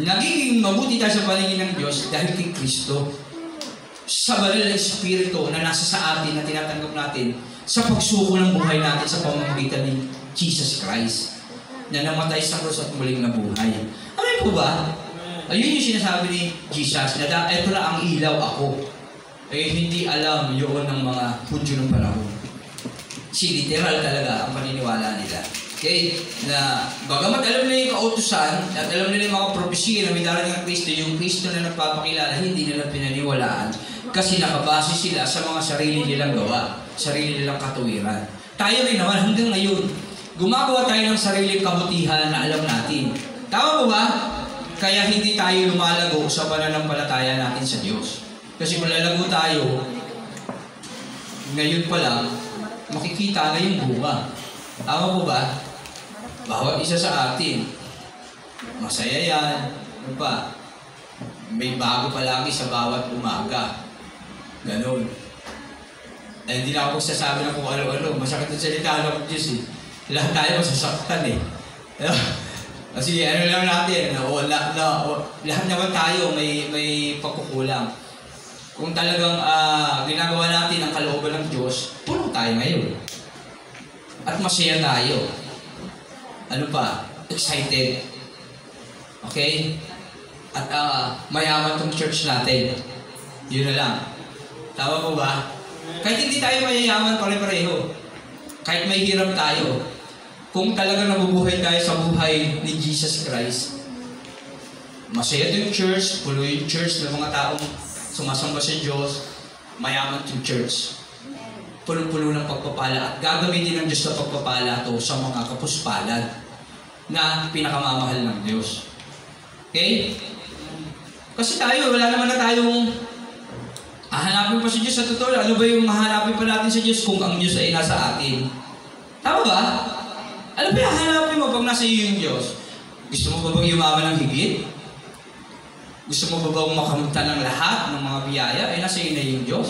Nagiging mabuti tayo sa paningin ng Diyos dahil kay Kristo. Sa banal na Espiritu na nasa sa atin na tinatanggap natin sa pagsuko ng buhay natin sa pamamagitan ni Jesus Christ na namatay sa krus at muling nabuhay. Amen po ba? Ayun yung sinasabi ni Jesus na ito na ang ilaw ako. Hindi alam yun ng mga Hudyo ng panahon. Literal talaga ang paniniwala nila. Okay? Na bagamat alam nila yung kautusan at alam nila yung mga propesya na may darating ng Kristo, yung Kristo na nagpapakilala, hindi nila pinaniwalaan kasi nakabase sila sa mga sarili nilang gawa, sarili nilang katuwiran. Tayo rin naman hanggang ngayon, gumagawa tayo ng sariling kabutihan na alam natin. Tama po ba? Kaya hindi tayo lumalago sa pananampalataya natin sa Diyos. Kasi kung lalago tayo, ngayon pa lang, makikita na yung bunga. Tama po ba? Bawat isa sa atin, masaya yan. Ano pa? May bago palagi sa bawat umaga. Ganon. Hindi na ako magsasabi na kung ano-ano. Masakit ang salita ng Diyos Lahat tayo masasaktan Kasi ano lang natin, lahat naman tayo may pagkukulang. Kung talagang ginagawa natin ang kalooban ng Diyos, puno tayo ngayon. At masaya tayo. Ano pa? Excited. Okay? At mayaman tong church natin. Yun na lang. Tama po ba? Kahit hindi tayo mayayaman pare-pareho. Kahit may hirap tayo. Kung talagang nabubuhay tayo sa buhay ni Jesus Christ, masaya yung church, puno yung church ng mga taong sumasamba sa Diyos, mayaman yung church. Puno-puno ng pagpapala at gagamitin ng Diyos sa pagpapala to sa mga kapuspalad na pinakamamahal ng Diyos. Okay? Kasi tayo, wala naman na tayong hahanapin pa sa Diyos sa totoo. Ano ba yung hahanapin pa natin sa Diyos kung ang Diyos ay nasa atin? Tama ba? Ano ba yung hahanapin mo pag nasa iyo yung Diyos? Gusto mo ba bang yumaman ng higit? Gusto mo ba bang makamta ng lahat ng mga biyaya? Nasa iyo na yung Diyos.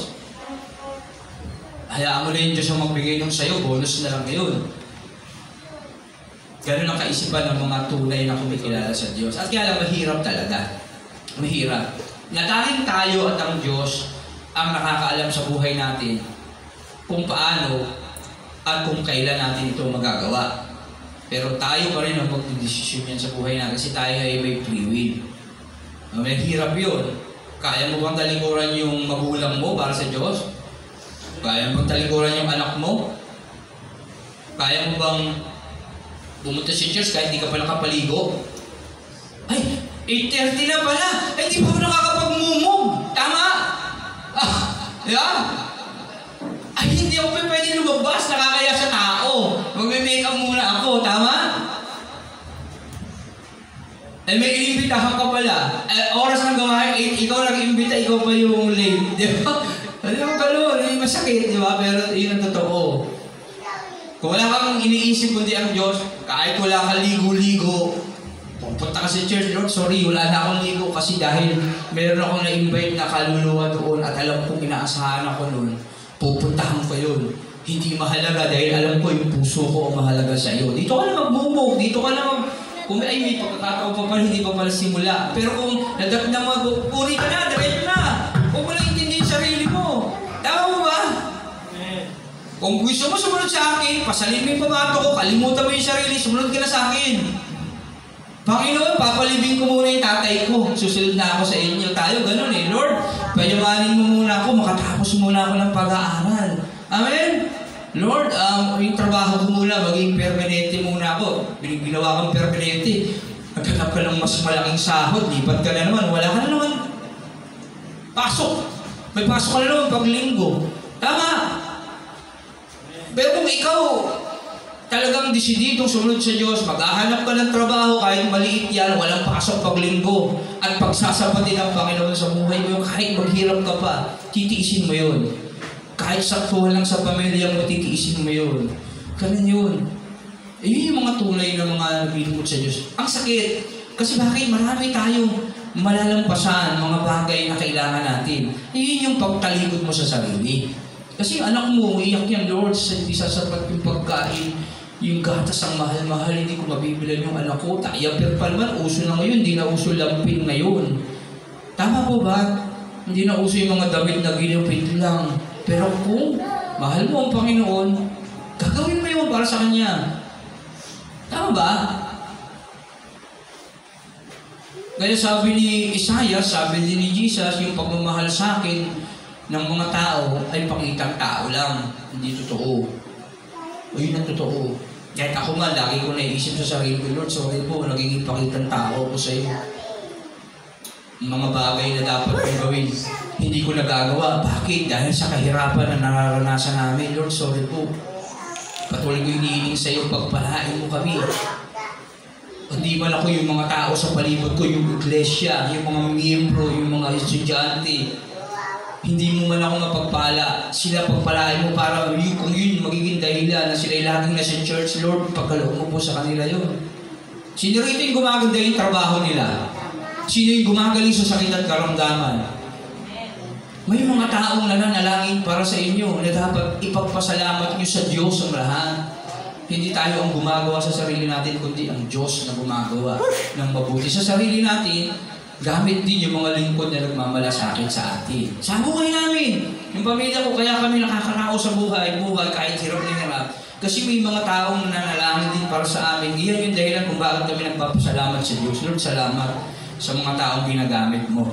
Hayaan mo na yung Diyos ang magbigay ng sa'yo, bonus na lang yun. Ganun ang kaisipan ng mga tunay na kumikilala sa Diyos. At kaya lang, mahirap talaga. Mahirap. Natanging tayo at ang Diyos ang nakakaalam sa buhay natin kung paano at kung kailan natin ito magagawa. Pero tayo pa rin ang magdidesisyon yan sa buhay natin kasi tayo ay may free will. May hirap yun. Kaya mo bang talikuran yung magulang mo para sa Diyos? Kaya mo bang talikuran yung anak mo? Kaya mo bang pumunta sa church kahit di ka pa nakapaligo? Ay, 8:30 na pala. Ay, di pa ako nakakapagmumog. Tama? Yeah. Ay, hindi ako pwede lumabas. Nakakaya sa tao. Magme-makeup muna ako. Tama? Ay, may inimbitahan ka pala. Oras ng gawain, ikaw nag-imbita, ikaw pa yung late. Di ba? Ano yung gano'n? Masakit, di ba? Pero yun ang totoo. Kung wala kang iniisip kundi ang Diyos, kahit wala kang ligo-ligo, pupunta ka sa church, Lord, sorry, wala na akong ligo kasi dahil meron akong na-invite na kaluluwa doon at alam kong inaasahan ako noon, pupuntahan ko yun. Hindi mahalaga dahil alam ko yung puso ko ang mahalaga sa iyo. Dito ka na magmumog, dito ka na kung may pagkakataon pa pala, hindi pa pala simula. Pero kung nadat na puri ka na, diretso na. Huwag mo lang intindihin sarili mo. Tama mo ba? Kung gusto mo sumunod sa akin, pasalin mo yung pamato ko, kalimutan mo yung sarili, sumunod ka na sa akin. Panginoon, papalibing ko muna yung tatay ko. Susunod na ako sa inyo. Tayo, ganun eh. Lord, payamanin mo muna ako, makatapos muna ako ng pag-aaral. Amen? Lord, yung trabaho ko muna, maging permanente muna ako. Ginawa kang permanente. Naghanap ka ng mas malaking sahod, lipat ka na naman, wala ka na naman. Pasok. May pasok ka na naman pag linggo. Tama. Pero kung ikaw talagang desididong sumunod sa Diyos, maghahanap ka ng trabaho kahit maliit yan, walang pasok pag linggo, at pagsasabatin ng Panginoon sa buhay mo, kahit maghirap ka pa, titiisin mo yun. Kahit saktuhan lang sa pamilya mo, titiisin mo yun. Ganun yun. Yun yung mga tunay na mga naglilingkod sa Diyos. Ang sakit. Kasi bakit? Marami tayong malalampasan, mga bagay na kailangan natin. Yun yung pagtalikod mo sa sarili. Kasi anak mo, iyak yan, Lord, hindi sasapat yung pagkain, yung gatas ang mahal-mahal, hindi ko mabibilan yung anak ko. Diaper pa naman, uso na ngayon, hindi na uso lampin ngayon. Tama po ba? Hindi na uso yung mga damit na ginupit lang. Pero kung mahal mo ang Panginoon, gagawin mo yun para sa Kanya. Tama ba? Kaya sabi ni Isaiah, sabi din ni Jesus, yung pagmamahal sa akin ng mga tao ay pakitang tao lang. Hindi totoo. O yun ang totoo. Kahit ako man, lagi ko naiisip sa sarili ko, Lord, sorry po, nagiging pakitang tao ko sa iyo. Mga bagay na dapat kong gawin, hindi ko nagagawa. Bakit? Dahil sa kahirapan na nararanasan namin. Lord, sorry po. Patuloy ko hinihiling sa iyo, pagpalain mo kami. Hindi man ako yung mga tao sa palibot ko, yung iglesia, yung mga miyembro, yung mga estudyante. Hindi mo man ako mapagpala. Sila pagpalain mo para kung yun magiging dahilan na sila laging nasa church, Lord, pagkaloob mo po sa kanila yun. Sino rito yung gumaganda yung trabaho nila? Sino yung gumagaling sa sakit at karamdaman? May mga taong nananalangin para sa inyo na dapat ipagpasalamat nyo sa Diyos ang lahat. Hindi tayo ang gumagawa sa sarili natin, kundi ang Diyos na gumagawa ng mabuti sa sarili natin. Gamit din yung mga lingkod na nagmamalasakit sa atin. Sa buhay namin, yung pamilya ko, kaya kami nakakarao sa buhay kahit hirap na hirap. Kasi may mga taong nananalangin din para sa amin. Iyan yung dahilan kung bakit kami nagpapasalamat sa Diyos. Lord, salamat sa mga taong ginagamit mo.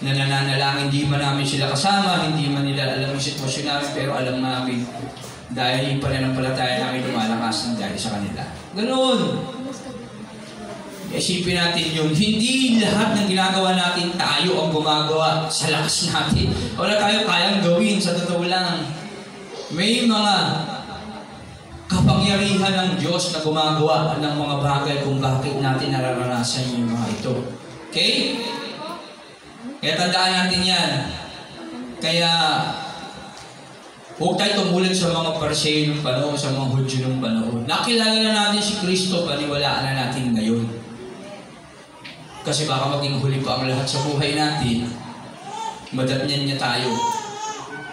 Na nananalangin, hindi man namin sila kasama, hindi man nila alam yung sitwasyon namin, pero alam namin dahil yung pananampalataya namin lumalakas ng dahil sa kanila. Ganoon. Isipin natin yun. Hindi lahat ng ginagawa natin tayo ang gumagawa sa lakas natin. Wala tayo kayang gawin, sa totoo lang. May mga kapangyarihan ng Diyos na gumagawa ng mga bagay kung bakit natin nararanasan yung mga ito. Okay? Kaya tandaan natin yan. Kaya huwag tayo tumulad sa mga Pariseo ng panahon, sa mga Hudyo ng panahon. Nakilala na natin si Kristo, paniwalaan na natin ngayon. Kasi baka maging huli pa ang lahat sa buhay natin, madatnan niya tayo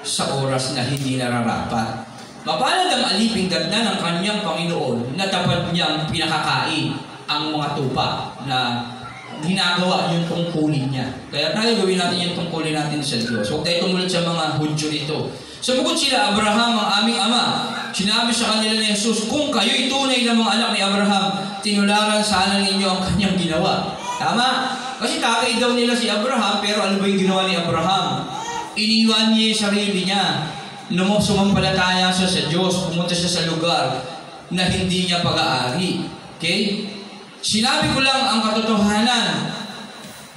sa oras na hindi nararapat. Mapalad ang aliping datnan ng kanyang Panginoon na tapat niyang pinakakain ang mga tupa na ginagawa yung tungkulin niya. Kaya tayo gawin natin yung tungkulin natin sa Diyos. Huwag tayo tumulad sa mga Hudyo nito. Sabagot sila, Abraham ang aming ama. Sinabi sa kanila ni Jesus, kung kayo'y tunay na mga anak ni Abraham, tinularan sana ninyo ang kanyang ginawa. Tama? Kasi tatay daw nila si Abraham, pero ano ba yung ginawa ni Abraham? Iniwan niya yung sarili niya. Sumampalataya siya sa Diyos, pumunta siya sa lugar na hindi niya pag-aari. Okay? Sinabi ko lang ang katotohanan.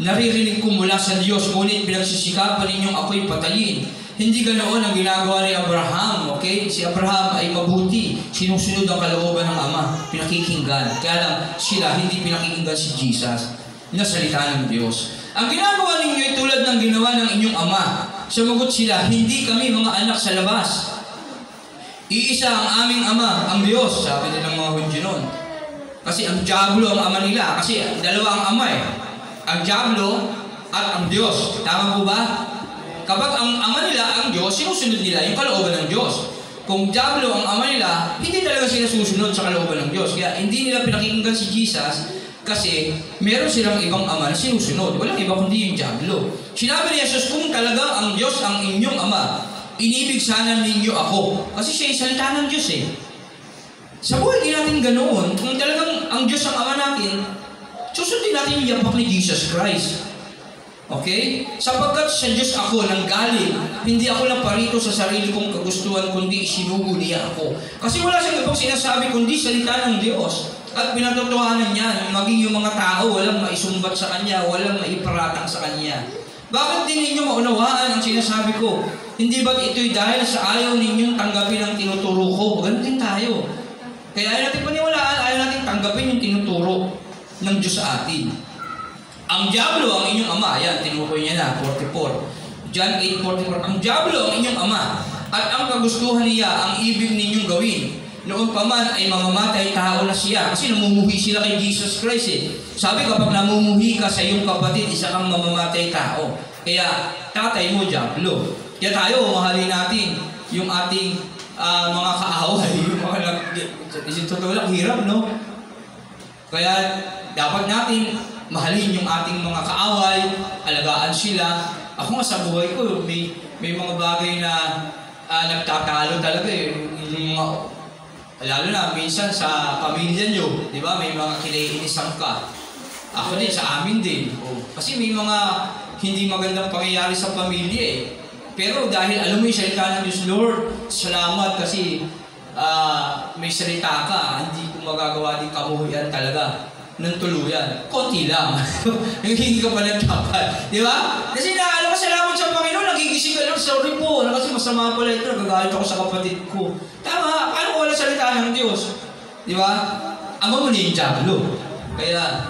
Naririnig ko mula sa Diyos, ngunit pinagsisikapan ninyong ako'y patayin. Hindi ganoon ang ginagawa ni Abraham. Okay? Si Abraham ay mabuti. Sinusunod ang kalooban ng Ama. Pinakikinggan. Kaya lang sila hindi pinakikinggan si Jesus na salita ng Diyos. Ang ginagawa ninyo ay tulad ng ginawa ng inyong ama. Sumagot sila, hindi kami mga anak sa labas. Iisa ang aming ama, ang Diyos, sabi nilang mga Hudyo noon. Kasi ang Diablo ang ama nila. Kasi dalawa ang ama eh. Ang Diablo at ang Diyos. Tama po ba? Kapag ang ama nila, ang Diyos, sinusunod nila yung kalooban ng Diyos. Kung Diablo ang ama nila, hindi talaga sila susunod sa kalooban ng Diyos. Kaya hindi nila pinakikinggan si Jesus kasi meron silang ibang ama na sinusunod. Walang iba kundi yung Diablo. Sinabi ni Jesus, kung talagang ang Diyos ang inyong ama, inibig sana ninyo ako. Kasi siya ay salita ng Diyos eh. Sa buhay din natin ganoon. Kung talagang ang Diyos ang ama natin, susundin natin yung yapak ni Jesus Christ. Okay? Sapagkat sa Diyos ako nanggaling, hindi ako naparito sa sarili kong kagustuhan, kundi isinugo niya ako. Kasi wala siyang ibang sinasabi, kundi salita ng Diyos. At pinatotohanan niya, maging yung mga tao, walang maisumbat sa Kanya, walang maiparatang sa Kanya. Bakit din ninyo maunawaan ang sinasabi ko? Hindi ba't ito'y dahil sa ayaw ninyong tanggapin ang tinuturo ko? Ganun din tayo. Kaya ayaw natin paniwalaan, ayaw natin tanggapin yung tinuturo ng Diyos sa atin. Ang Diablo ang inyong ama. Yan, tinukoy niya na, 44. John 8:44. Ang Diablo ang inyong ama. At ang kagustuhan niya, ang ibig ninyong gawin. Noon pa man ay mamamatay tao na siya. Kasi namumuhi sila kay Jesus Christ eh. Sabi kapag namumuhi ka sa iyong kapatid, isa kang mamamatay tao. Kaya tatay mo, Diablo. Kaya tayo, mahalin natin yung ating mga kaaway. Yung mga totoo lang, hirap, no? Kaya dapat natin mahalin yung ating mga kaaway, alagaan sila. Ako nga sa buhay ko, may mga bagay na nagtatalo talaga eh. Yung mga, lalo na minsan sa pamilya nyo, di ba? May mga kinaiinisan ka. Ako din, sa amin din. Kasi may mga hindi magandang pangyayari sa pamilya eh. Pero dahil alam mo yung salita ng Diyos, Lord, salamat kasi may salita ka, hindi ko magagawa din kamuhuyan talaga ng tuluyan. Konti lang. Hindi ka pa nagtapat. Di ba? Kasi alam ko, salamat sa Panginoon, nagigising ka lang, sorry po, kasi masama pala ito, nagagalit ako sa kapatid ko. Tama, paano wala salita ng Diyos? Di ba? Ama mo niya yung Diablo. Kaya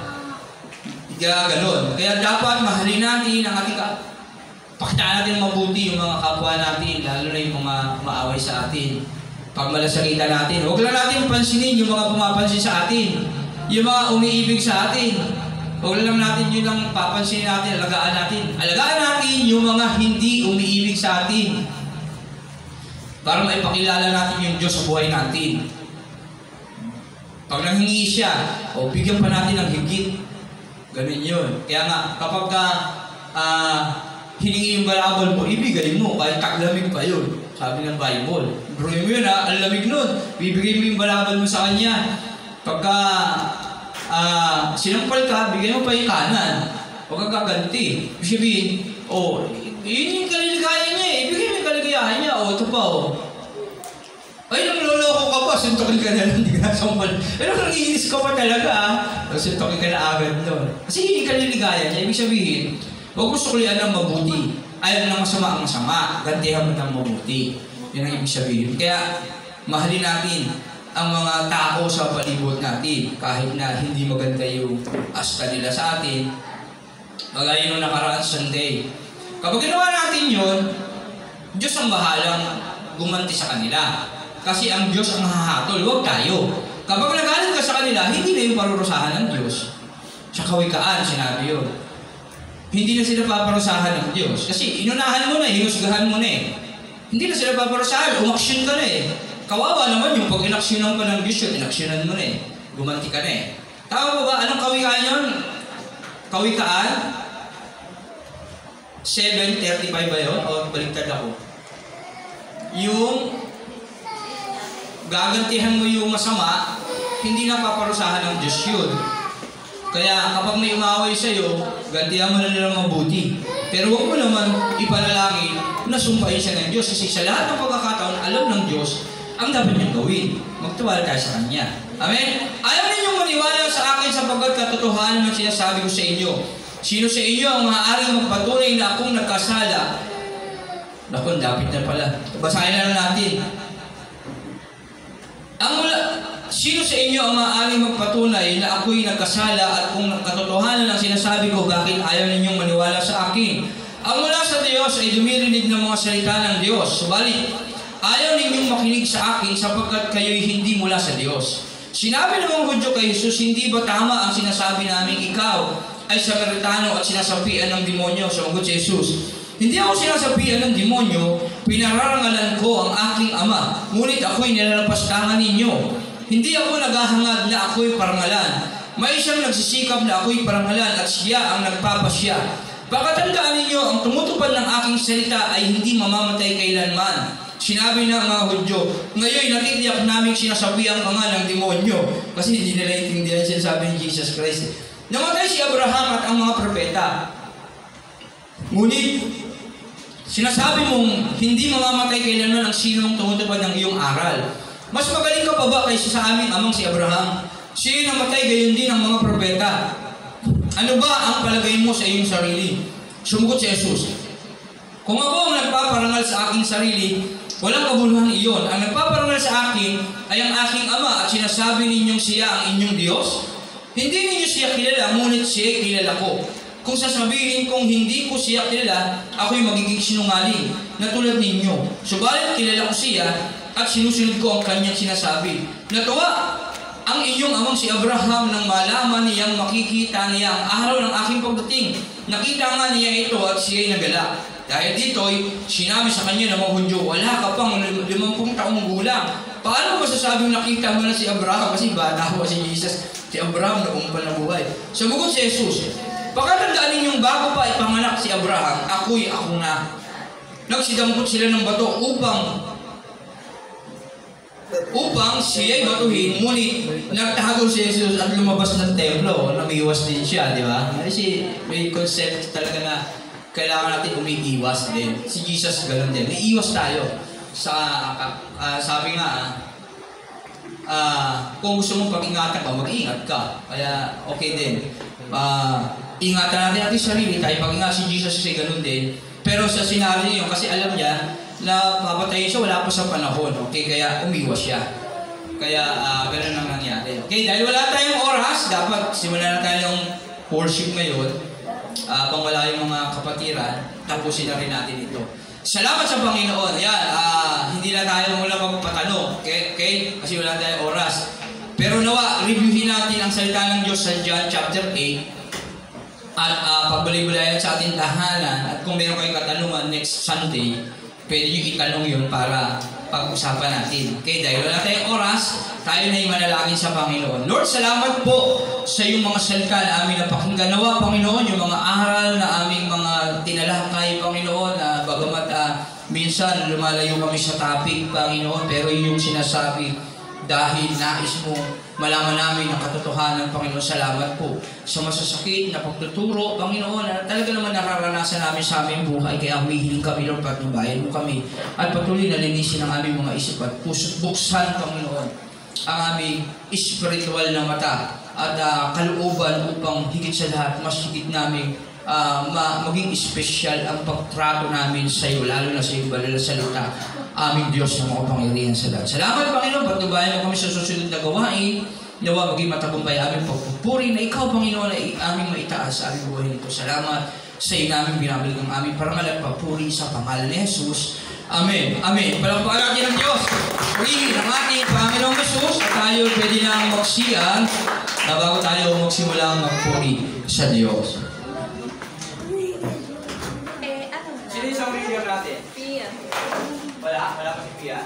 ganun. Kaya dapat mahalin natin ang ating pakitaan natin mabuti yung mga kapwa natin, lalo na yung mga maaway sa atin. Pag malasakitan natin, huwag lang natin pansinin yung mga pumapansin sa atin. Yung mga umiibig sa atin. Huwag lang natin yun ang papansinin natin, alagaan natin. Alagaan natin yung mga hindi umiibig sa atin. Para maipakilala natin yung Diyos sa buhay natin. Pag nanghingi siya, bigyan pa natin ng higit. Ganun yun. Kaya nga, kapag hiningi yung balabal mo, ibigay mo, kahit taklamig pa yun. Sabi ng Bible. Bروin mo yun ha, ang lamig nun. Bibigay mo yung balabal mo sa kanya. Pagka sinampal ka, bigay mo pa yung kanan. Huwag kang kaganti. Ibig sabihin, yun yung kaliligaya niya eh. Ibigay mo yung kaligayahan niya. Ito pa ay, nagloloko ka pa. Suntokin ka na lang, hindi ka nasampal. Pero nangiinis ka pa talaga suntokin ka na agad doon. Kasi yun yung kaliligaya niya. Ibig sabihin, huwag mo suklian ng mabuti. Ayaw ng masama ang masama. Gantihan mo ng mabuti. Yun ang ibig sabihin. Kaya, mahalin natin ang mga tao sa palibot natin. Kahit na hindi maganda yung asta nila sa atin. Kagaya nung nakaraan Sunday. Kapag ginawa natin yun, Diyos ang bahalang gumanti sa kanila. Kasi ang Diyos ang hahatol, huwag tayo. Kapag nagalit ka sa kanila, hindi na yung parurusahan ng Diyos. Sa Kawikaan, sinabi yun. Hindi na sila paparusahan ng Diyos. Kasi inunahan mo na, hinusgahan mo na eh. Hindi na sila paparusahan, umaksyon ka na eh. Kawawa naman yung pag inaksyonan ka ng Diyos yun, inaksyonan mo na eh. Gumanti ka na eh. Tama ba? Anong Kawikaan yun? Kawikaan? 7:35 ba yun? O baliktad ako? Yung gagantihan mo yung masama, hindi na paparusahan ng Diyos yun. Kaya kapag may umaway sa'yo, gantihan mo na nilang mabuti. Pero huwag mo naman ipanalangin na sumpahin siya ng Diyos. Kasi sa lahat ng pagkakataon, alam ng Diyos ang dapat niyang gawin. Magtiwala tayo sa Kanya. Amen? Ayaw ninyong maniwala sa akin sapagkat katotohanan ng sinasabi ko sa inyo. Sino sa inyo ang maaaring magpatunay na akong nagkasala? Naku, dapit na pala. Basahin na natin. Sino sa inyo ang maaaring magpatunay na ako'y nagkasala at kung katotohanan ang sinasabi ko, bakit ayaw ninyong maniwala sa akin? Ang mula sa Diyos ay dumirinig ng mga salita ng Diyos. Subalit, ayaw ninyong makinig sa akin sapagkat kayo'y hindi mula sa Diyos. Sinabi ng mga Hudyo kay Jesus, hindi ba tama ang sinasabi namin ikaw ay Samaritano at sinasapian ng demonyo? Sumagot si Jesus, hindi ako sinasapian ng demonyo, pinararangalan ko ang aking Ama, ngunit ako'y nilalapastangan ninyo. Hindi ako naghahangad na ako'y parangalan. May isang nagsisikap na ako'y parangalan at siya ang nagpapasya. Pakatandaan ninyo, ang tumutupad ng aking salita ay hindi mamamatay kailanman. Sinabi ng mga Hudyo, ngayon natitiyak namin sinasabihan ka nga ng demonyo. Kasi hindi nila intindihan sinasabi ni Jesus Christ. Namatay si Abraham at ang mga propeta. Ngunit, sinasabi mong hindi mamamatay kailanman ang sinong tumutupad ng iyong aral. Mas magaling ka pa ba kaysa sa aming amang si Abraham? Siya namatay gayon din ang mga propeta. Ano ba ang palagay mo sa iyong sarili? Sumugot si Jesus, kung ako ang nagpaparangal sa aking sarili, walang kabuluhan iyon. Ang nagpaparangal sa akin ay ang aking Ama at sinasabi ninyong siya ang inyong Diyos. Hindi ninyo siya kilala, ngunit siya kilala ko. Kung sasabihin kong hindi ko siya kilala, ako'y magiging sinungaling na tulad ninyo. Subalit kilala ko siya at sinusunod ko ang kanyang sinasabi. Natuwa ang inyong amang si Abraham nang malaman niyang makikita niya ang araw ng aking pagdating. Nakita nga niya ito at siya'y nagalak. Dahil dito'y sinabi sa kanya ng mga Hudyo, wala ka pang 50 taong gulang. Paano masasabing nakita mo na si Abraham? Kasi bata ko si Jesus. Si Abraham noong pa nabuhay. Sumagot si Jesus, pakatandaan ninyong bago pa ipanganak si Abraham, ako na. Nagsidampot sila ng bato upang siya'y batuhin, ngunit nagtago si Jesus at lumabas ng templo, namiwas din siya, di ba? Kasi may concept talaga na kailangan natin umiiwas din. Si Jesus ganoon din. Iiwas tayo. Sabi nga, kung gusto mong pag-ingatan ka, mag-iingat ka. Kaya okay din. Ingatan natin ating sarili tayo. Pag-ingat si Jesus kasi ganoon din. Pero sa sinabi niyo, kasi alam niya na papatayin siya, wala pa sa panahon. Okay, kaya umiwas siya. Kaya ganoon ang nangyari. Okay, dahil wala tayong oras, dapat simulan na tayong worship ngayon. Pang wala yung mga kapatiran, tapusin na rin natin ito. Salamat sa Panginoon. Yan, hindi na tayo mula magpatanong. Okay? Kasi wala tayong oras. Pero nawa, reviewin natin ang salita ng Diyos sa John chapter 8. At pagbalik-balayan sa ating tahanan. At kung meron kayong katanungan next Sunday, pwede nyo itanong yun para pag-usapan natin. Okay, dahil wala tayong oras, tayo na manalangin sa Panginoon. Lord, salamat po sa iyong mga salita na aming napakinggan. Nawa, Panginoon, yung mga aral na aming mga tinalakay, Panginoon, na bagamat minsan lumalayo kami sa topic, Panginoon, pero yung sinasabi, dahil nais mo malaman namin ang katotohanan, Panginoon, salamat po sa masasakit na pagtuturo, Panginoon, na talaga naman nararanasan namin sa aming buhay, kaya humihiling kami, Lord, patnubayan mo kami at patuloy na linisin ang aming mga isip at puso't buksan, Panginoon, ang aming espiritual na mata at kalooban upang higit sa lahat, mas higit namin maging espesyal ang pagtrato namin sa iyo, lalo na sa iyo, banal na salita, aming Diyos na makapangyarihan sa lahat. Salamat, Panginoon, patnubayan mo kami sa susunod na gawain. Nawa maging matagumpay aming pagpupuri na ikaw, Panginoon, ay aming maitaas sa aming buhay nito. Salamat sa iyo namin binabalik ang aming parangal at papuri sa pangalan ni Jesus. Amen. Amen. Palakpakan natin ang Diyos. Purihin ang ating Panginoong Jesus at tayo pwede nang magsiyang na bago tayo magsimula magpuri sa Diyos. Ano na? Sino yung isang reader natin? Pia. Wala pa si Pia.